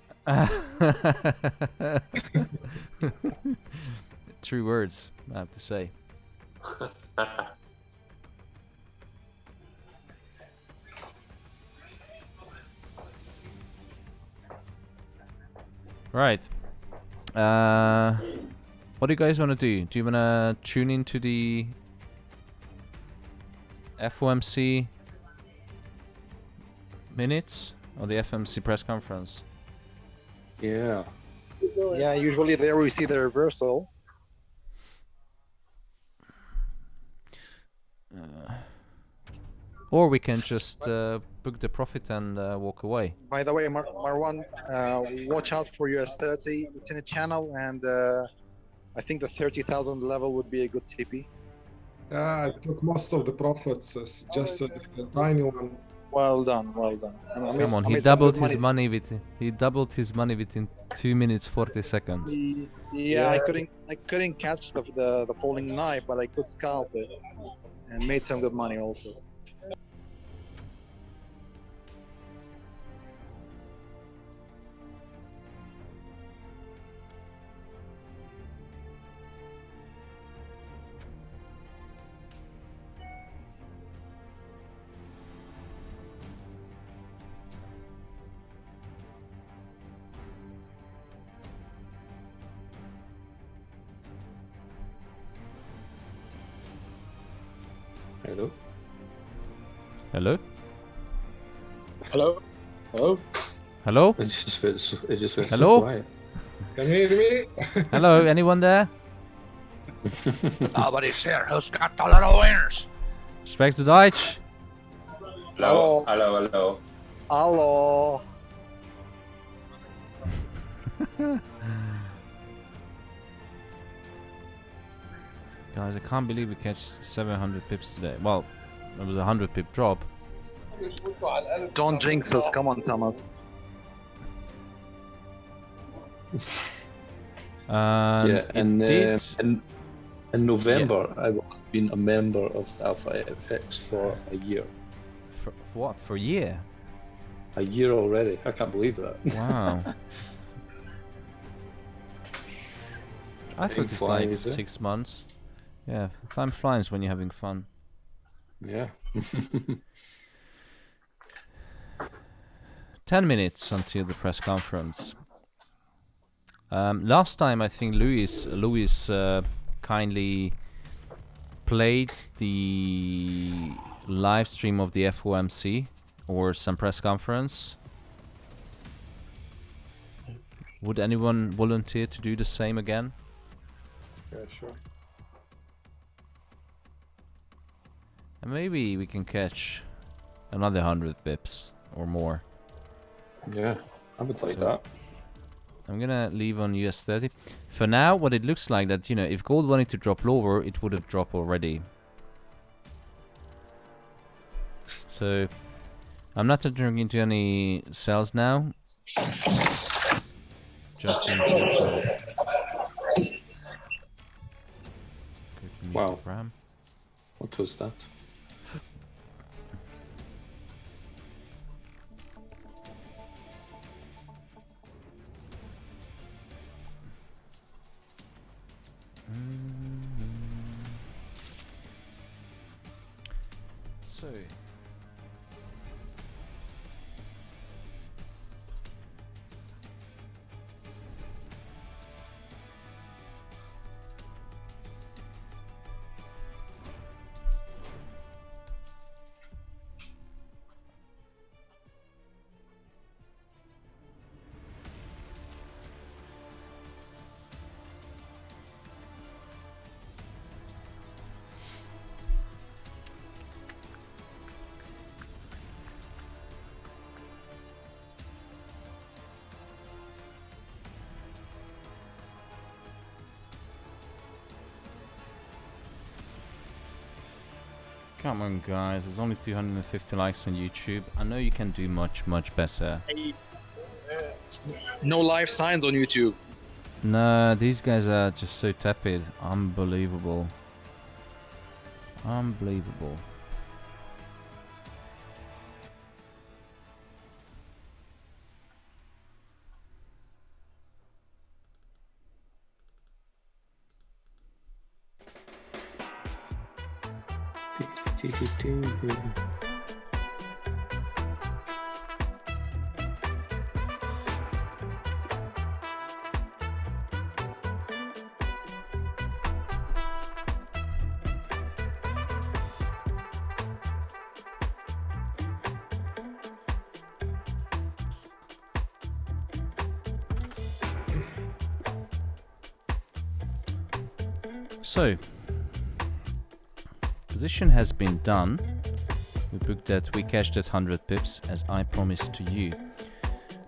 true words, I have to say. Right. What do you guys want to do? Do you want to tune into the FOMC minutes or the FOMC press conference? Yeah. Yeah, usually there we see the reversal. Or we can just book the profit and walk away. By the way, Marwan, watch out for US 30. It's in a channel, and I think the 30,000 level would be a good TP. Yeah, I took most of the profits. It's just a tiny one. Well done, well done. Come on, he doubled his money within 2 minutes 40 seconds. Yeah, I couldn't catch the falling knife, but I could scalp it and made some good money also. Hello. Hello? Hello? Hello? Hello? It just went Hello? so quiet. Can you hear me? Hello? Anyone there? Nobody's here. Who's got the little wieners? Spreekt de Deutsch? Hello, hello, hello. Hello. Guys, I can't believe we catch 700 pips today. Well, it was a 100 pip drop. Don't jinx us. Come on, Thomas. Yeah, and did... in November, I will have been a member of Alpha FX for a year. For what? For a year? A year already. I can't believe that. Wow. I Time thought it's like flies, eh? 6 months. Yeah, time flies when you're having fun. Yeah. 10 minutes until the press conference. Last time I think Louis kindly played the live stream of the FOMC or some press conference. Would anyone volunteer to do the same again? Yeah, sure. And maybe we can catch another 100 bips or more. Yeah, I would like that. I'm gonna leave on US 30. For now, what it looks like that, you know, if gold wanted to drop lower, it would have dropped already. So, I'm not entering into any sales now. Just in case. Wow. What was that? So come on, guys, there's only 250 likes on YouTube. I know you can do much better. Hey, no live signs on YouTube. No, these guys are just so tepid. Unbelievable. Unbelievable. So, position has been done. We booked that, we cashed that 100 pips as I promised to you.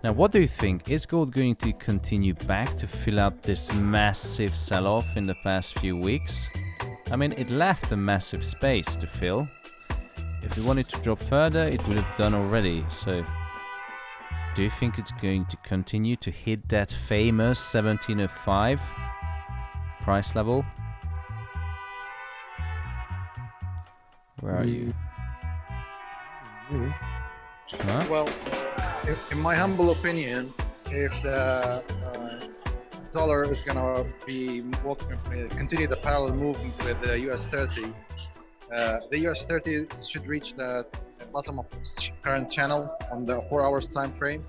Now, what do you think? Is gold going to continue back to fill up this massive sell-off in the past few weeks? I mean, it left a massive space to fill. If we wanted to drop further, it would have done already. So, do you think it's going to continue to hit that famous 1705 price level? Where are you? Huh? Well, in my humble opinion, if the dollar is gonna be continue the parallel movement with the US 30, the US 30 should reach the bottom of its current channel on the 4 hours time frame.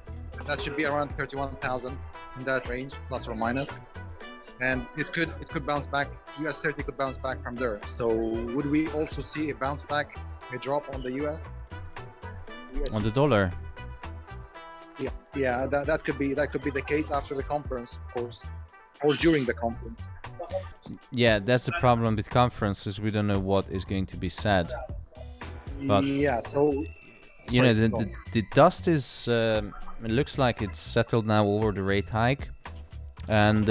That should be around 31,000 in that range, plus or minus. And it could bounce back. US 30 could bounce back from there. So would we also see a bounce back, a drop on the US? USD. the dollar. Yeah, that could be the case after the conference, of course, or during the conference. Yeah, that's the problem with conferences. We don't know what is going to be said. But yeah, so you know, the dust is. It looks like it's settled now over the rate hike, and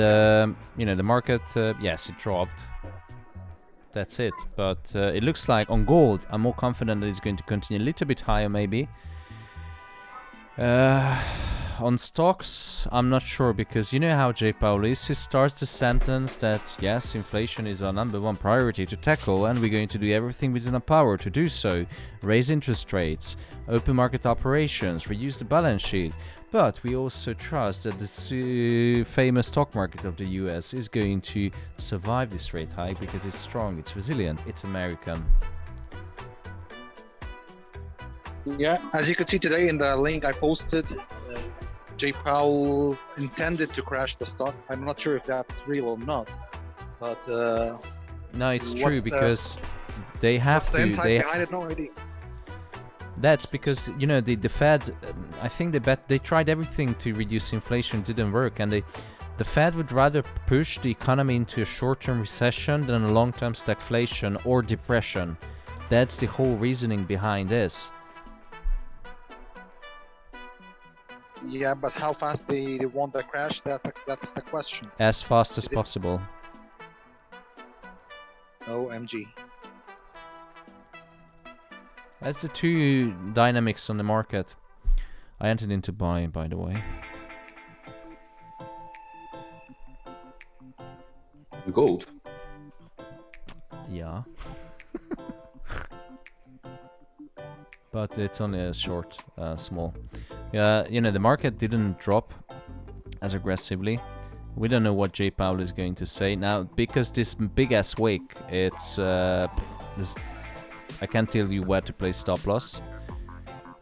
you know, the market. Yes, it dropped. That's it. But it looks like on gold, I'm more confident that it's going to continue a little bit higher, maybe. On stocks, I'm not sure, because you know how Chair Powell is. He starts the sentence that yes, inflation is our #1 priority to tackle, and we're going to do everything within our power to do so. Raise interest rates, open market operations, reduce the balance sheet. But we also trust that the famous stock market of the US is going to survive this rate hike because it's strong, it's resilient, it's American. Yeah, as you could see today in the link I posted, Chair Powell intended to crash the stock. I'm not sure if that's real or not, but no, it's true, because they have what's to. the insight behind it? No idea. That's because, you know, the Fed, I think they tried everything to reduce inflation, didn't work, and the Fed would rather push the economy into a short-term recession than a long-term stagflation or depression. That's the whole reasoning behind this. Yeah, but how fast they want the crash, that's the question. As fast as possible. OMG. That's the two dynamics on the market. I entered into buy, by the way. Gold? Yeah. But it's only a short, small. Yeah, you know, the market didn't drop as aggressively. We don't know what Chair Powell is going to say now, because this big ass wake. It's I can't tell you where to place stop loss.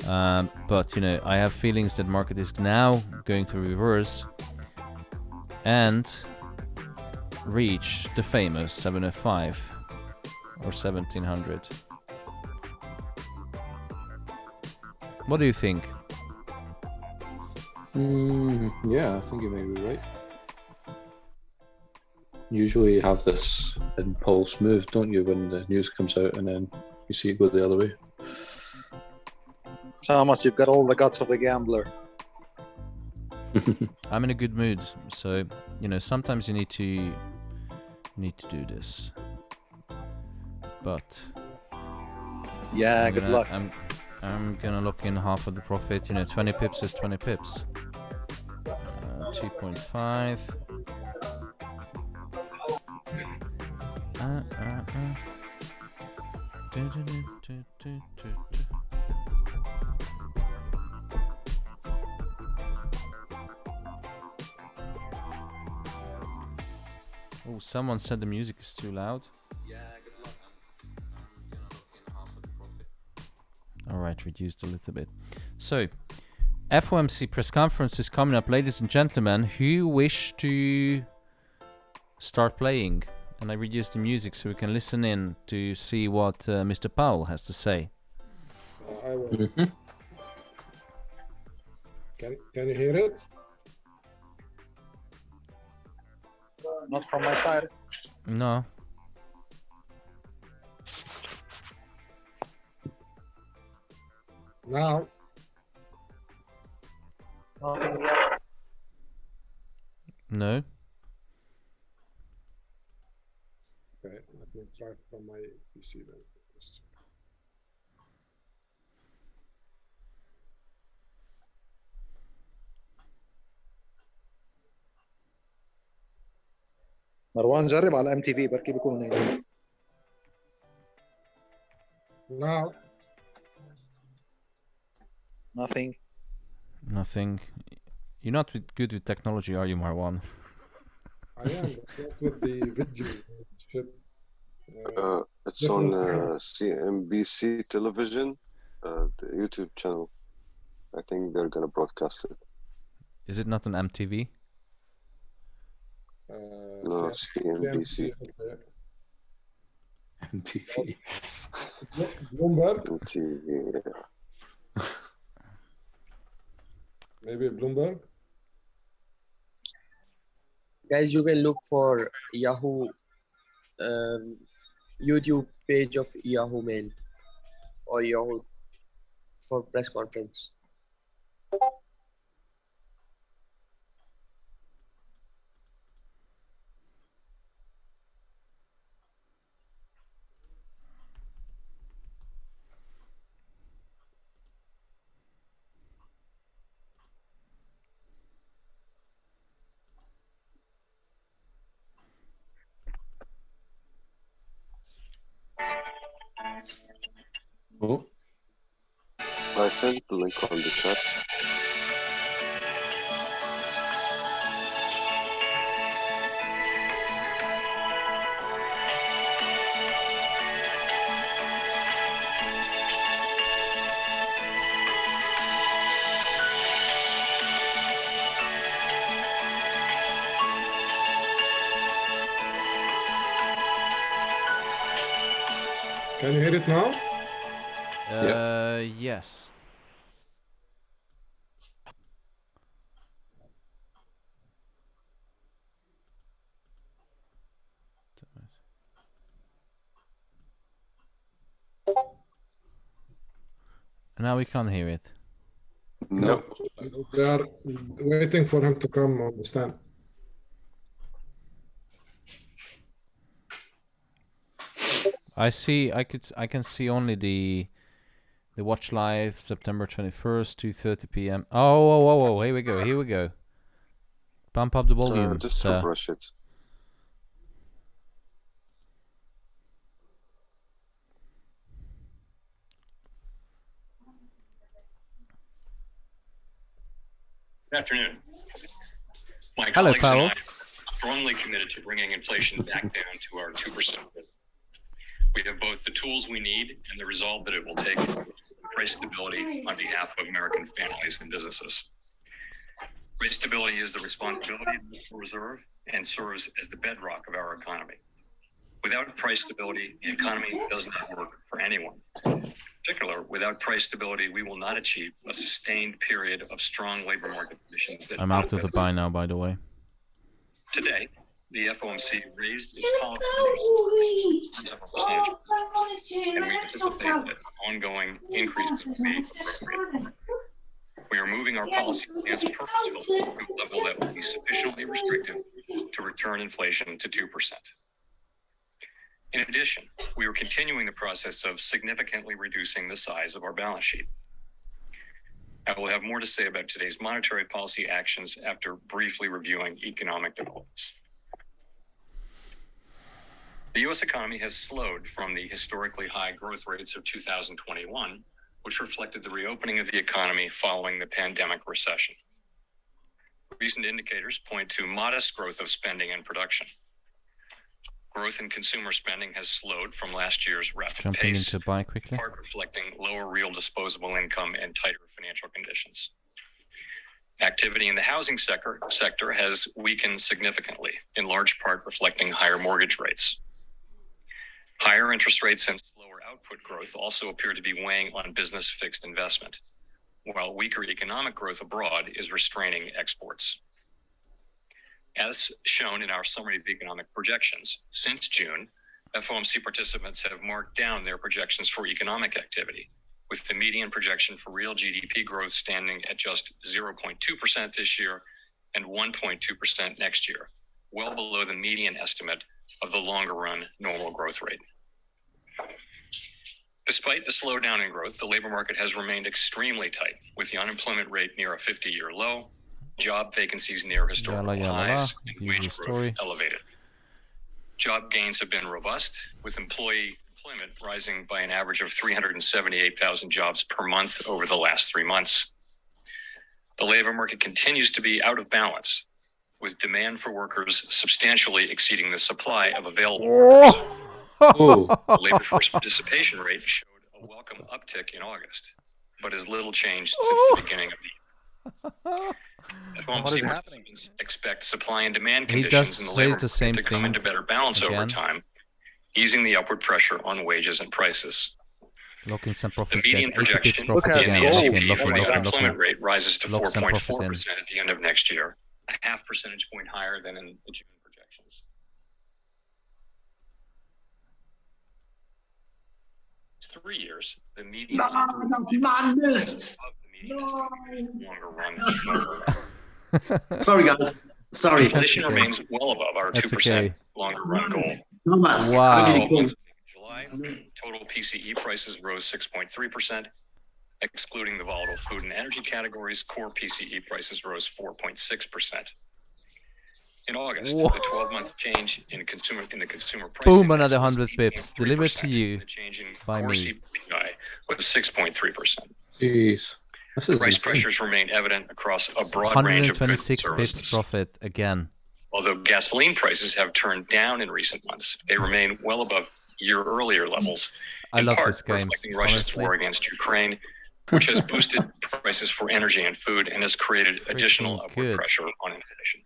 But you know, I have feelings that market is now going to reverse and reach the famous 705 or 1700. What do you think? Yeah, I think you may be right. Usually you have this impulse move, don't you, when the news comes out and then you see it go the other way. Thomas, you've got all the guts of a gambler. I'm in a good mood, so you know, sometimes you need to do this. But yeah, good luck. I'm gonna lock in half of the profit. You know, 20 pips is 20 pips. 2.5. Oh, someone said the music is too loud. Yeah, good luck. I'm gonna lock in half of the profit. Alright, reduced a little bit. So, FOMC press conference is coming up, ladies and gentlemen. Who wish to start playing? And I reduced the music so we can listen in to see what Mr. Powell has to say. I will. Can you hear it? Not from my side. No. Now. No. Okay, let me try from my PC then. مروان جرب على ام تي في بركي بيكون نايم. Now. Nothing. Nothing. You're not good with technology, are you, Marwan? I am, but not with the videos and shit. It's on CNBC television, the YouTube channel. I think they're gonna broadcast it. Is it not an MTV? No, CNBC. MTV. Bloomberg. MTV, yeah. Maybe Bloomberg. Guys, you can look for Yahoo YouTube page of Yahoo Mail or Yahoo for press conference. Oh. I sent the link on the chat. Can you hear it now? Yes. Now we can't hear it. No. They are waiting for him to come on the stand. I can see only the watch live September 21st, 2:30 p.m. Oh, here we go. Pump up the volume, just sir. brush it. Good afternoon. My Hello, colleagues Powell. and I are strongly committed to bringing inflation back down to our 2%. We have both the tools we need and the resolve that it will take to price stability on behalf of American families and businesses. Price stability is the responsibility of the Federal Reserve and serves as the bedrock of our economy. Without price stability, the economy does not work for anyone. In particular, without price stability, we will not achieve a sustained period of strong labor market conditions. That I'm out of the buy now, by the way. Today, the FOMC raised its policy rate in terms of a percentage point, and we anticipate that ongoing increases will be appropriate. We are moving our policy stance purposefully to a level that will be sufficiently restrictive to return inflation to 2%. In addition, we are continuing the process of significantly reducing the size of our balance sheet. I will have more to say about today's monetary policy actions after briefly reviewing economic developments. The U.S. economy has slowed from the historically high growth rates of 2021, which reflected the reopening of the economy following the pandemic recession. Recent indicators point to modest growth of spending and production. Growth in consumer spending has slowed from last year's rapid Jumping pace, into buy quickly. in part reflecting lower real disposable income and tighter financial conditions. Activity in the housing sector has weakened significantly, in large part reflecting higher mortgage rates. Higher interest rates and slower output growth also appear to be weighing on business fixed investment, while weaker economic growth abroad is restraining exports. As shown in our summary of economic projections, since June, FOMC participants have marked down their projections for economic activity, with the median projection for real GDP growth standing at just 0.2% this year and 1.2% next year, well below the median estimate of the longer-run normal growth rate. Despite the slowdown in growth, the labor market has remained extremely tight, with the unemployment rate near a 50-year low, job vacancies near historical highs, and wage growth elevated. Job gains have been robust, with employment rising by an average of 378,000 jobs per month over the last 3 months. The labor market continues to be out of balance, with demand for workers substantially exceeding the supply of available workers. The labor force participation rate showed a welcome uptick in August, but has little changed since the beginning of the year. FOMC participants expect supply and demand conditions in the labor market to come into better balance over time, easing the upward pressure on wages and prices. Lock in some The profits, median guys. 80 pips projection profit in again. the Lock S&P in, lock in, for the lock in, lock unemployment in. rate rises to Lock some profit in. 4.4% at the end of next year, a half percentage point higher than in the June projections. It's 3 years. The median madness. longer run. Sorry, guys. Sorry. Inflation remains well above our 2% longer run goal. Thomas, Wow. July, total PCE prices rose 6.3%. Excluding the volatile food and energy categories, core PCE prices rose 4.6%. In August, Whoa. the 12-month change in the consumer price Boom, index another was 100 pips delivered to you The change in by core me. CPI was 6.3%. Jeez. This is Price insane. pressures remain evident across a broad range of goods and 126 services. pips profit again. Although gasoline prices have turned down in recent months, they remain well above year-earlier levels, I in love part this game, reflecting Russia's honestly. war against Ukraine, which has boosted prices for energy and food and has created additional upward good. pressure on inflation.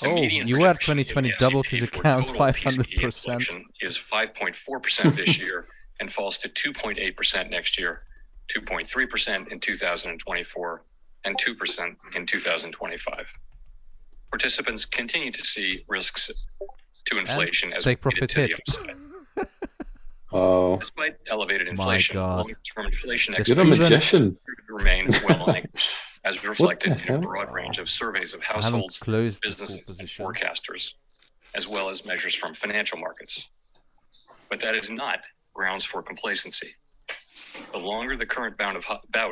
Oh, you are 2020 doubled his account 500%. Inflation is 5.4% this year and falls to 2.8% next year, 2.3% in 2024, and 2% in 2025. Participants continue to see risks to inflation as take weighted profit to the hit. upside. Oh, Despite elevated My inflation, God. long-term inflation You're you're a expectations magician. remain well anchored, as reflected in a hell? broad range of surveys of I haven't households, closed the businesses, full and position. forecasters, as well as measures from financial markets. But that is not grounds for complacency. The longer the current bout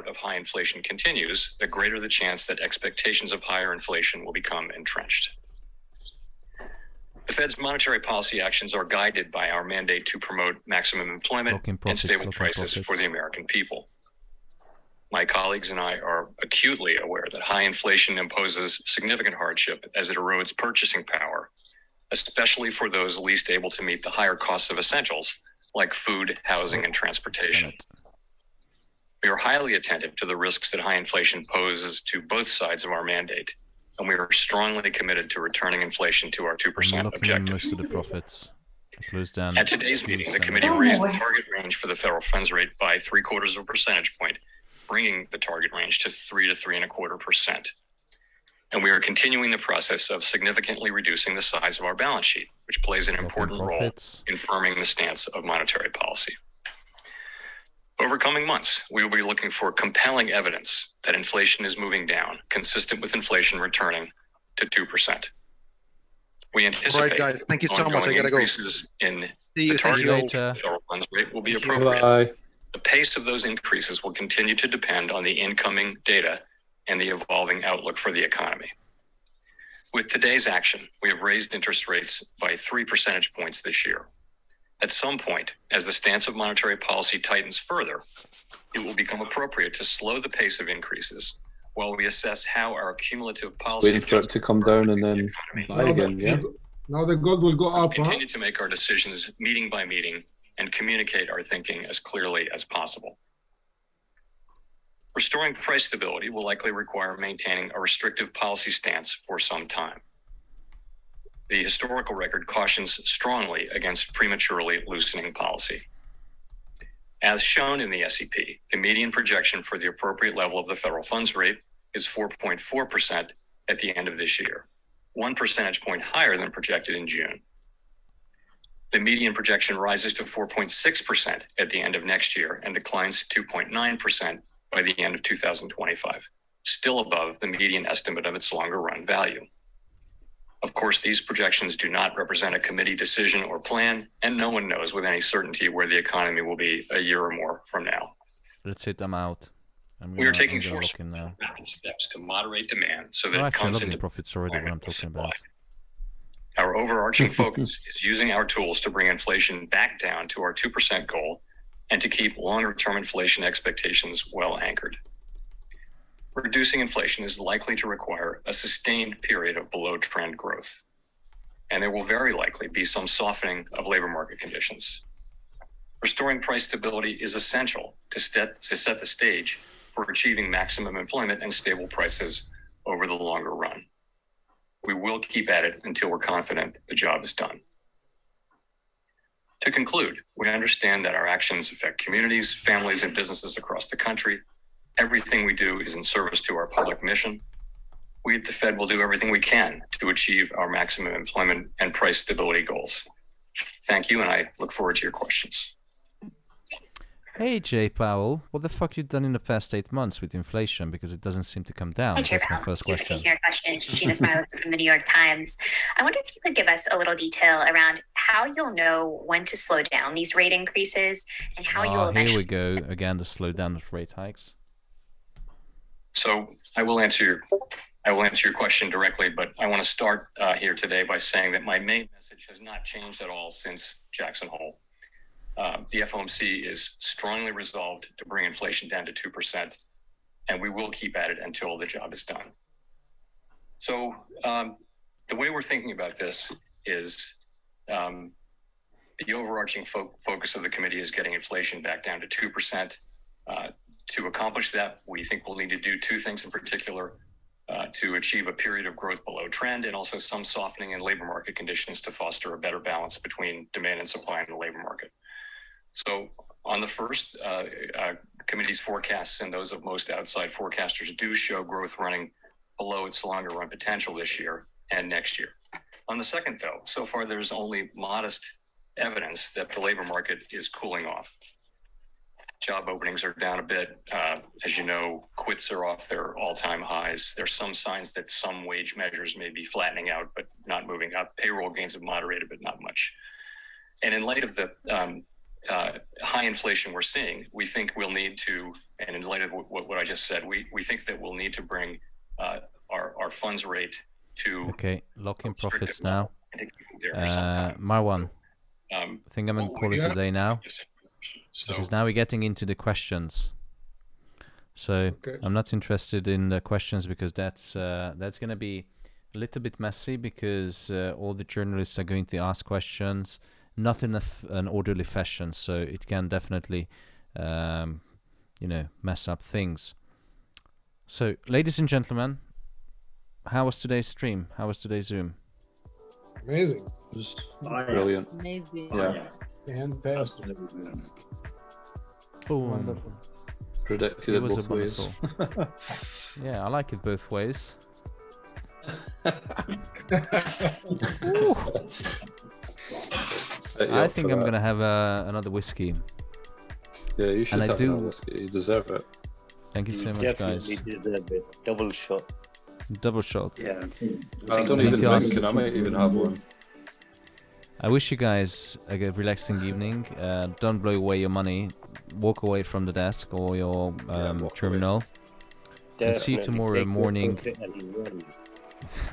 of high inflation continues, the greater the chance that expectations of higher inflation will become entrenched. The Fed's monetary policy actions are guided by our mandate to promote maximum employment Locking and profits, stable locking prices profits. for the American people. My colleagues and I are acutely aware that high inflation imposes significant hardship as it erodes purchasing power, especially for those least able to meet the higher costs of essentials like food, housing, and transportation. We are highly attentive to the risks that high inflation poses to both sides of our mandate, and we are strongly committed to returning inflation to our 2% I'm locking in objective. most of the profits. I closed down. At today's meeting, the 2%. committee raised the target range for the federal funds rate by 0.75 of a percentage point, bringing the target range to 3 to 3.25%. And we are continuing the process of significantly reducing the size of our balance sheet, which plays an important role profits. in firming the stance of monetary policy. Over coming months, we will be looking for compelling evidence that inflation is moving down, consistent with inflation returning to 2%. We anticipate guys. Thank you so much. I ongoing gotta go. increases in See you the target later. federal funds rate will be Thank you. appropriate. Bye. The pace of those increases will continue to depend on the incoming data and the evolving outlook for the economy. With today's action, we have raised interest rates by 3 percentage points this year. At some point, as the stance of monetary policy tightens further, it will become appropriate to slow the pace of increases while we assess how our cumulative policy Waiting for it to come down and then buy again, yeah? Now the gold will go up, huh? continue to make our decisions meeting by meeting and communicate our thinking as clearly as possible. Restoring price stability will likely require maintaining a restrictive policy stance for some time. The historical record cautions strongly against prematurely loosening policy. As shown in the SEP, the median projection for the appropriate level of the federal funds rate is 4.4% at the end of this year, 1 percentage point higher than projected in June. The median projection rises to 4.6% at the end of next year and declines to 2.9% by the end of 2025, still above the median estimate of its longer run value. Of course, these projections do not represent a committee decision or plan, and no one knows with any certainty where the economy will be a year or more from now. Let's hit them out. We are taking lock forceful in now. steps to moderate demand so that Oh, it actually, I comes love the into profits already. What I'm talking about. Our overarching focus is using our tools to bring inflation back down to our 2% goal and to keep longer-term inflation expectations well anchored. Reducing inflation is likely to require a sustained period of below-trend growth, and there will very likely be some softening of labor market conditions. Restoring price stability is essential to set the stage for achieving maximum employment and stable prices over the longer run. We will keep at it until we're confident the job is done. To conclude, we understand that our actions affect communities, families, and businesses across the country. Everything we do is in service to our public mission. We at the Fed will do everything we can to achieve our maximum employment and price stability goals. Thank you, and I look forward to your questions. Hey, Jay Powell, what the fuck you done in the past 8 months with inflation? Because it doesn't seem to come down. Hi, Chair That's my Powell. first Thank you for question. taking our question. Gina Smiley from the New York Times. I wonder if you could give us a little detail around how you'll know when to slow down these rate increases and how you'll Here eventually... we go, again, the slowdown of rate hikes. So I will answer your question directly, but I want to start here today by saying that my main message has not changed at all since Jackson Hole. The FOMC is strongly resolved to bring inflation down to 2%, and we will keep at it until the job is done. So the way we're thinking about this is the overarching focus of the committee is getting inflation back down to 2%. To accomplish that, we think we'll need to do two things in particular to achieve a period of growth below trend and also some softening in labor market conditions to foster a better balance between demand and supply in the labor market. So on the first, committee's forecasts and those of most outside forecasters do show growth running below its longer run potential this year and next year. On the second, though, so far there's only modest evidence that the labor market is cooling off. Job openings are down a bit. As you know, quits are off their all-time highs. There's some signs that some wage measures may be flattening out, but not moving up. Payroll gains have moderated, but not much. And in light of the high inflation we're seeing, we think we'll need to, and in light of what I just said, we think that we'll need to bring our funds rate to... Okay, lock in profits now. There for some time. Marwan, I think I'm going to call it a day now. Because now we're getting into the questions. So I'm not interested in the questions because that's going to be a little bit messy because all the journalists are going to ask questions, not in an orderly fashion. So it can definitely, mess up things. So, ladies and gentlemen, how was today's stream? How was today's Zoom? Amazing. Brilliant. Amazing. Yeah. Fantastic. Boom. Wonderful. Predicted it both ways. Yeah, I like it both ways. I think I'm going to have another whiskey. Yeah, you should and have another whiskey. You deserve it. Thank you so much, definitely guys. deserve it. Double shot. Double shot. Yeah. I don't even drink and I might even have one. I wish you guys a good relaxing evening. Don't blow away your money. Walk away from the desk or your terminal. And see you tomorrow morning.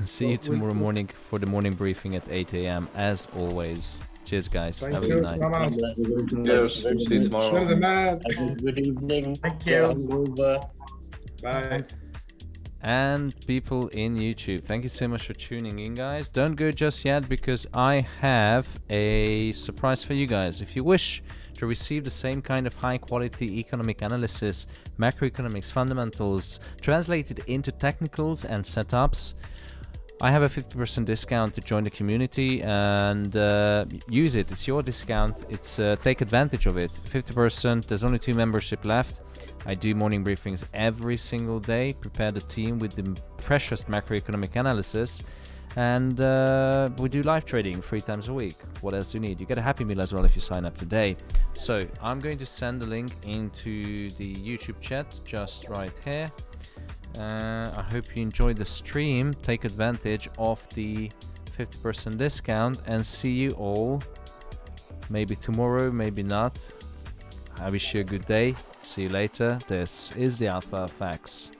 See you tomorrow morning for the morning briefing at 8 a.m. as always. Cheers, guys. Have a good night. Cheers. See you tomorrow. Good evening. Thank you. Bye. And people in YouTube, thank you so much for tuning in, guys. Don't go just yet because I have a surprise for you guys. If you wish to receive the same kind of high quality economic analysis, macroeconomics fundamentals translated into technicals and setups, I have a 50% discount to join the community and use it. It's your discount. It's take advantage of it. 50%. There's only 2 membership left. I do morning briefings every single day. Prepare the team with the precious macroeconomic analysis, and we do live trading 3 times a week. What else do you need? You get a Happy Meal as well if you sign up today. So I'm going to send the link into the YouTube chat just right here. I hope you enjoyed the stream. Take advantage of the 50% discount and see you all maybe tomorrow, maybe not. I wish you a good day. See you later. This is the Alpha Facts.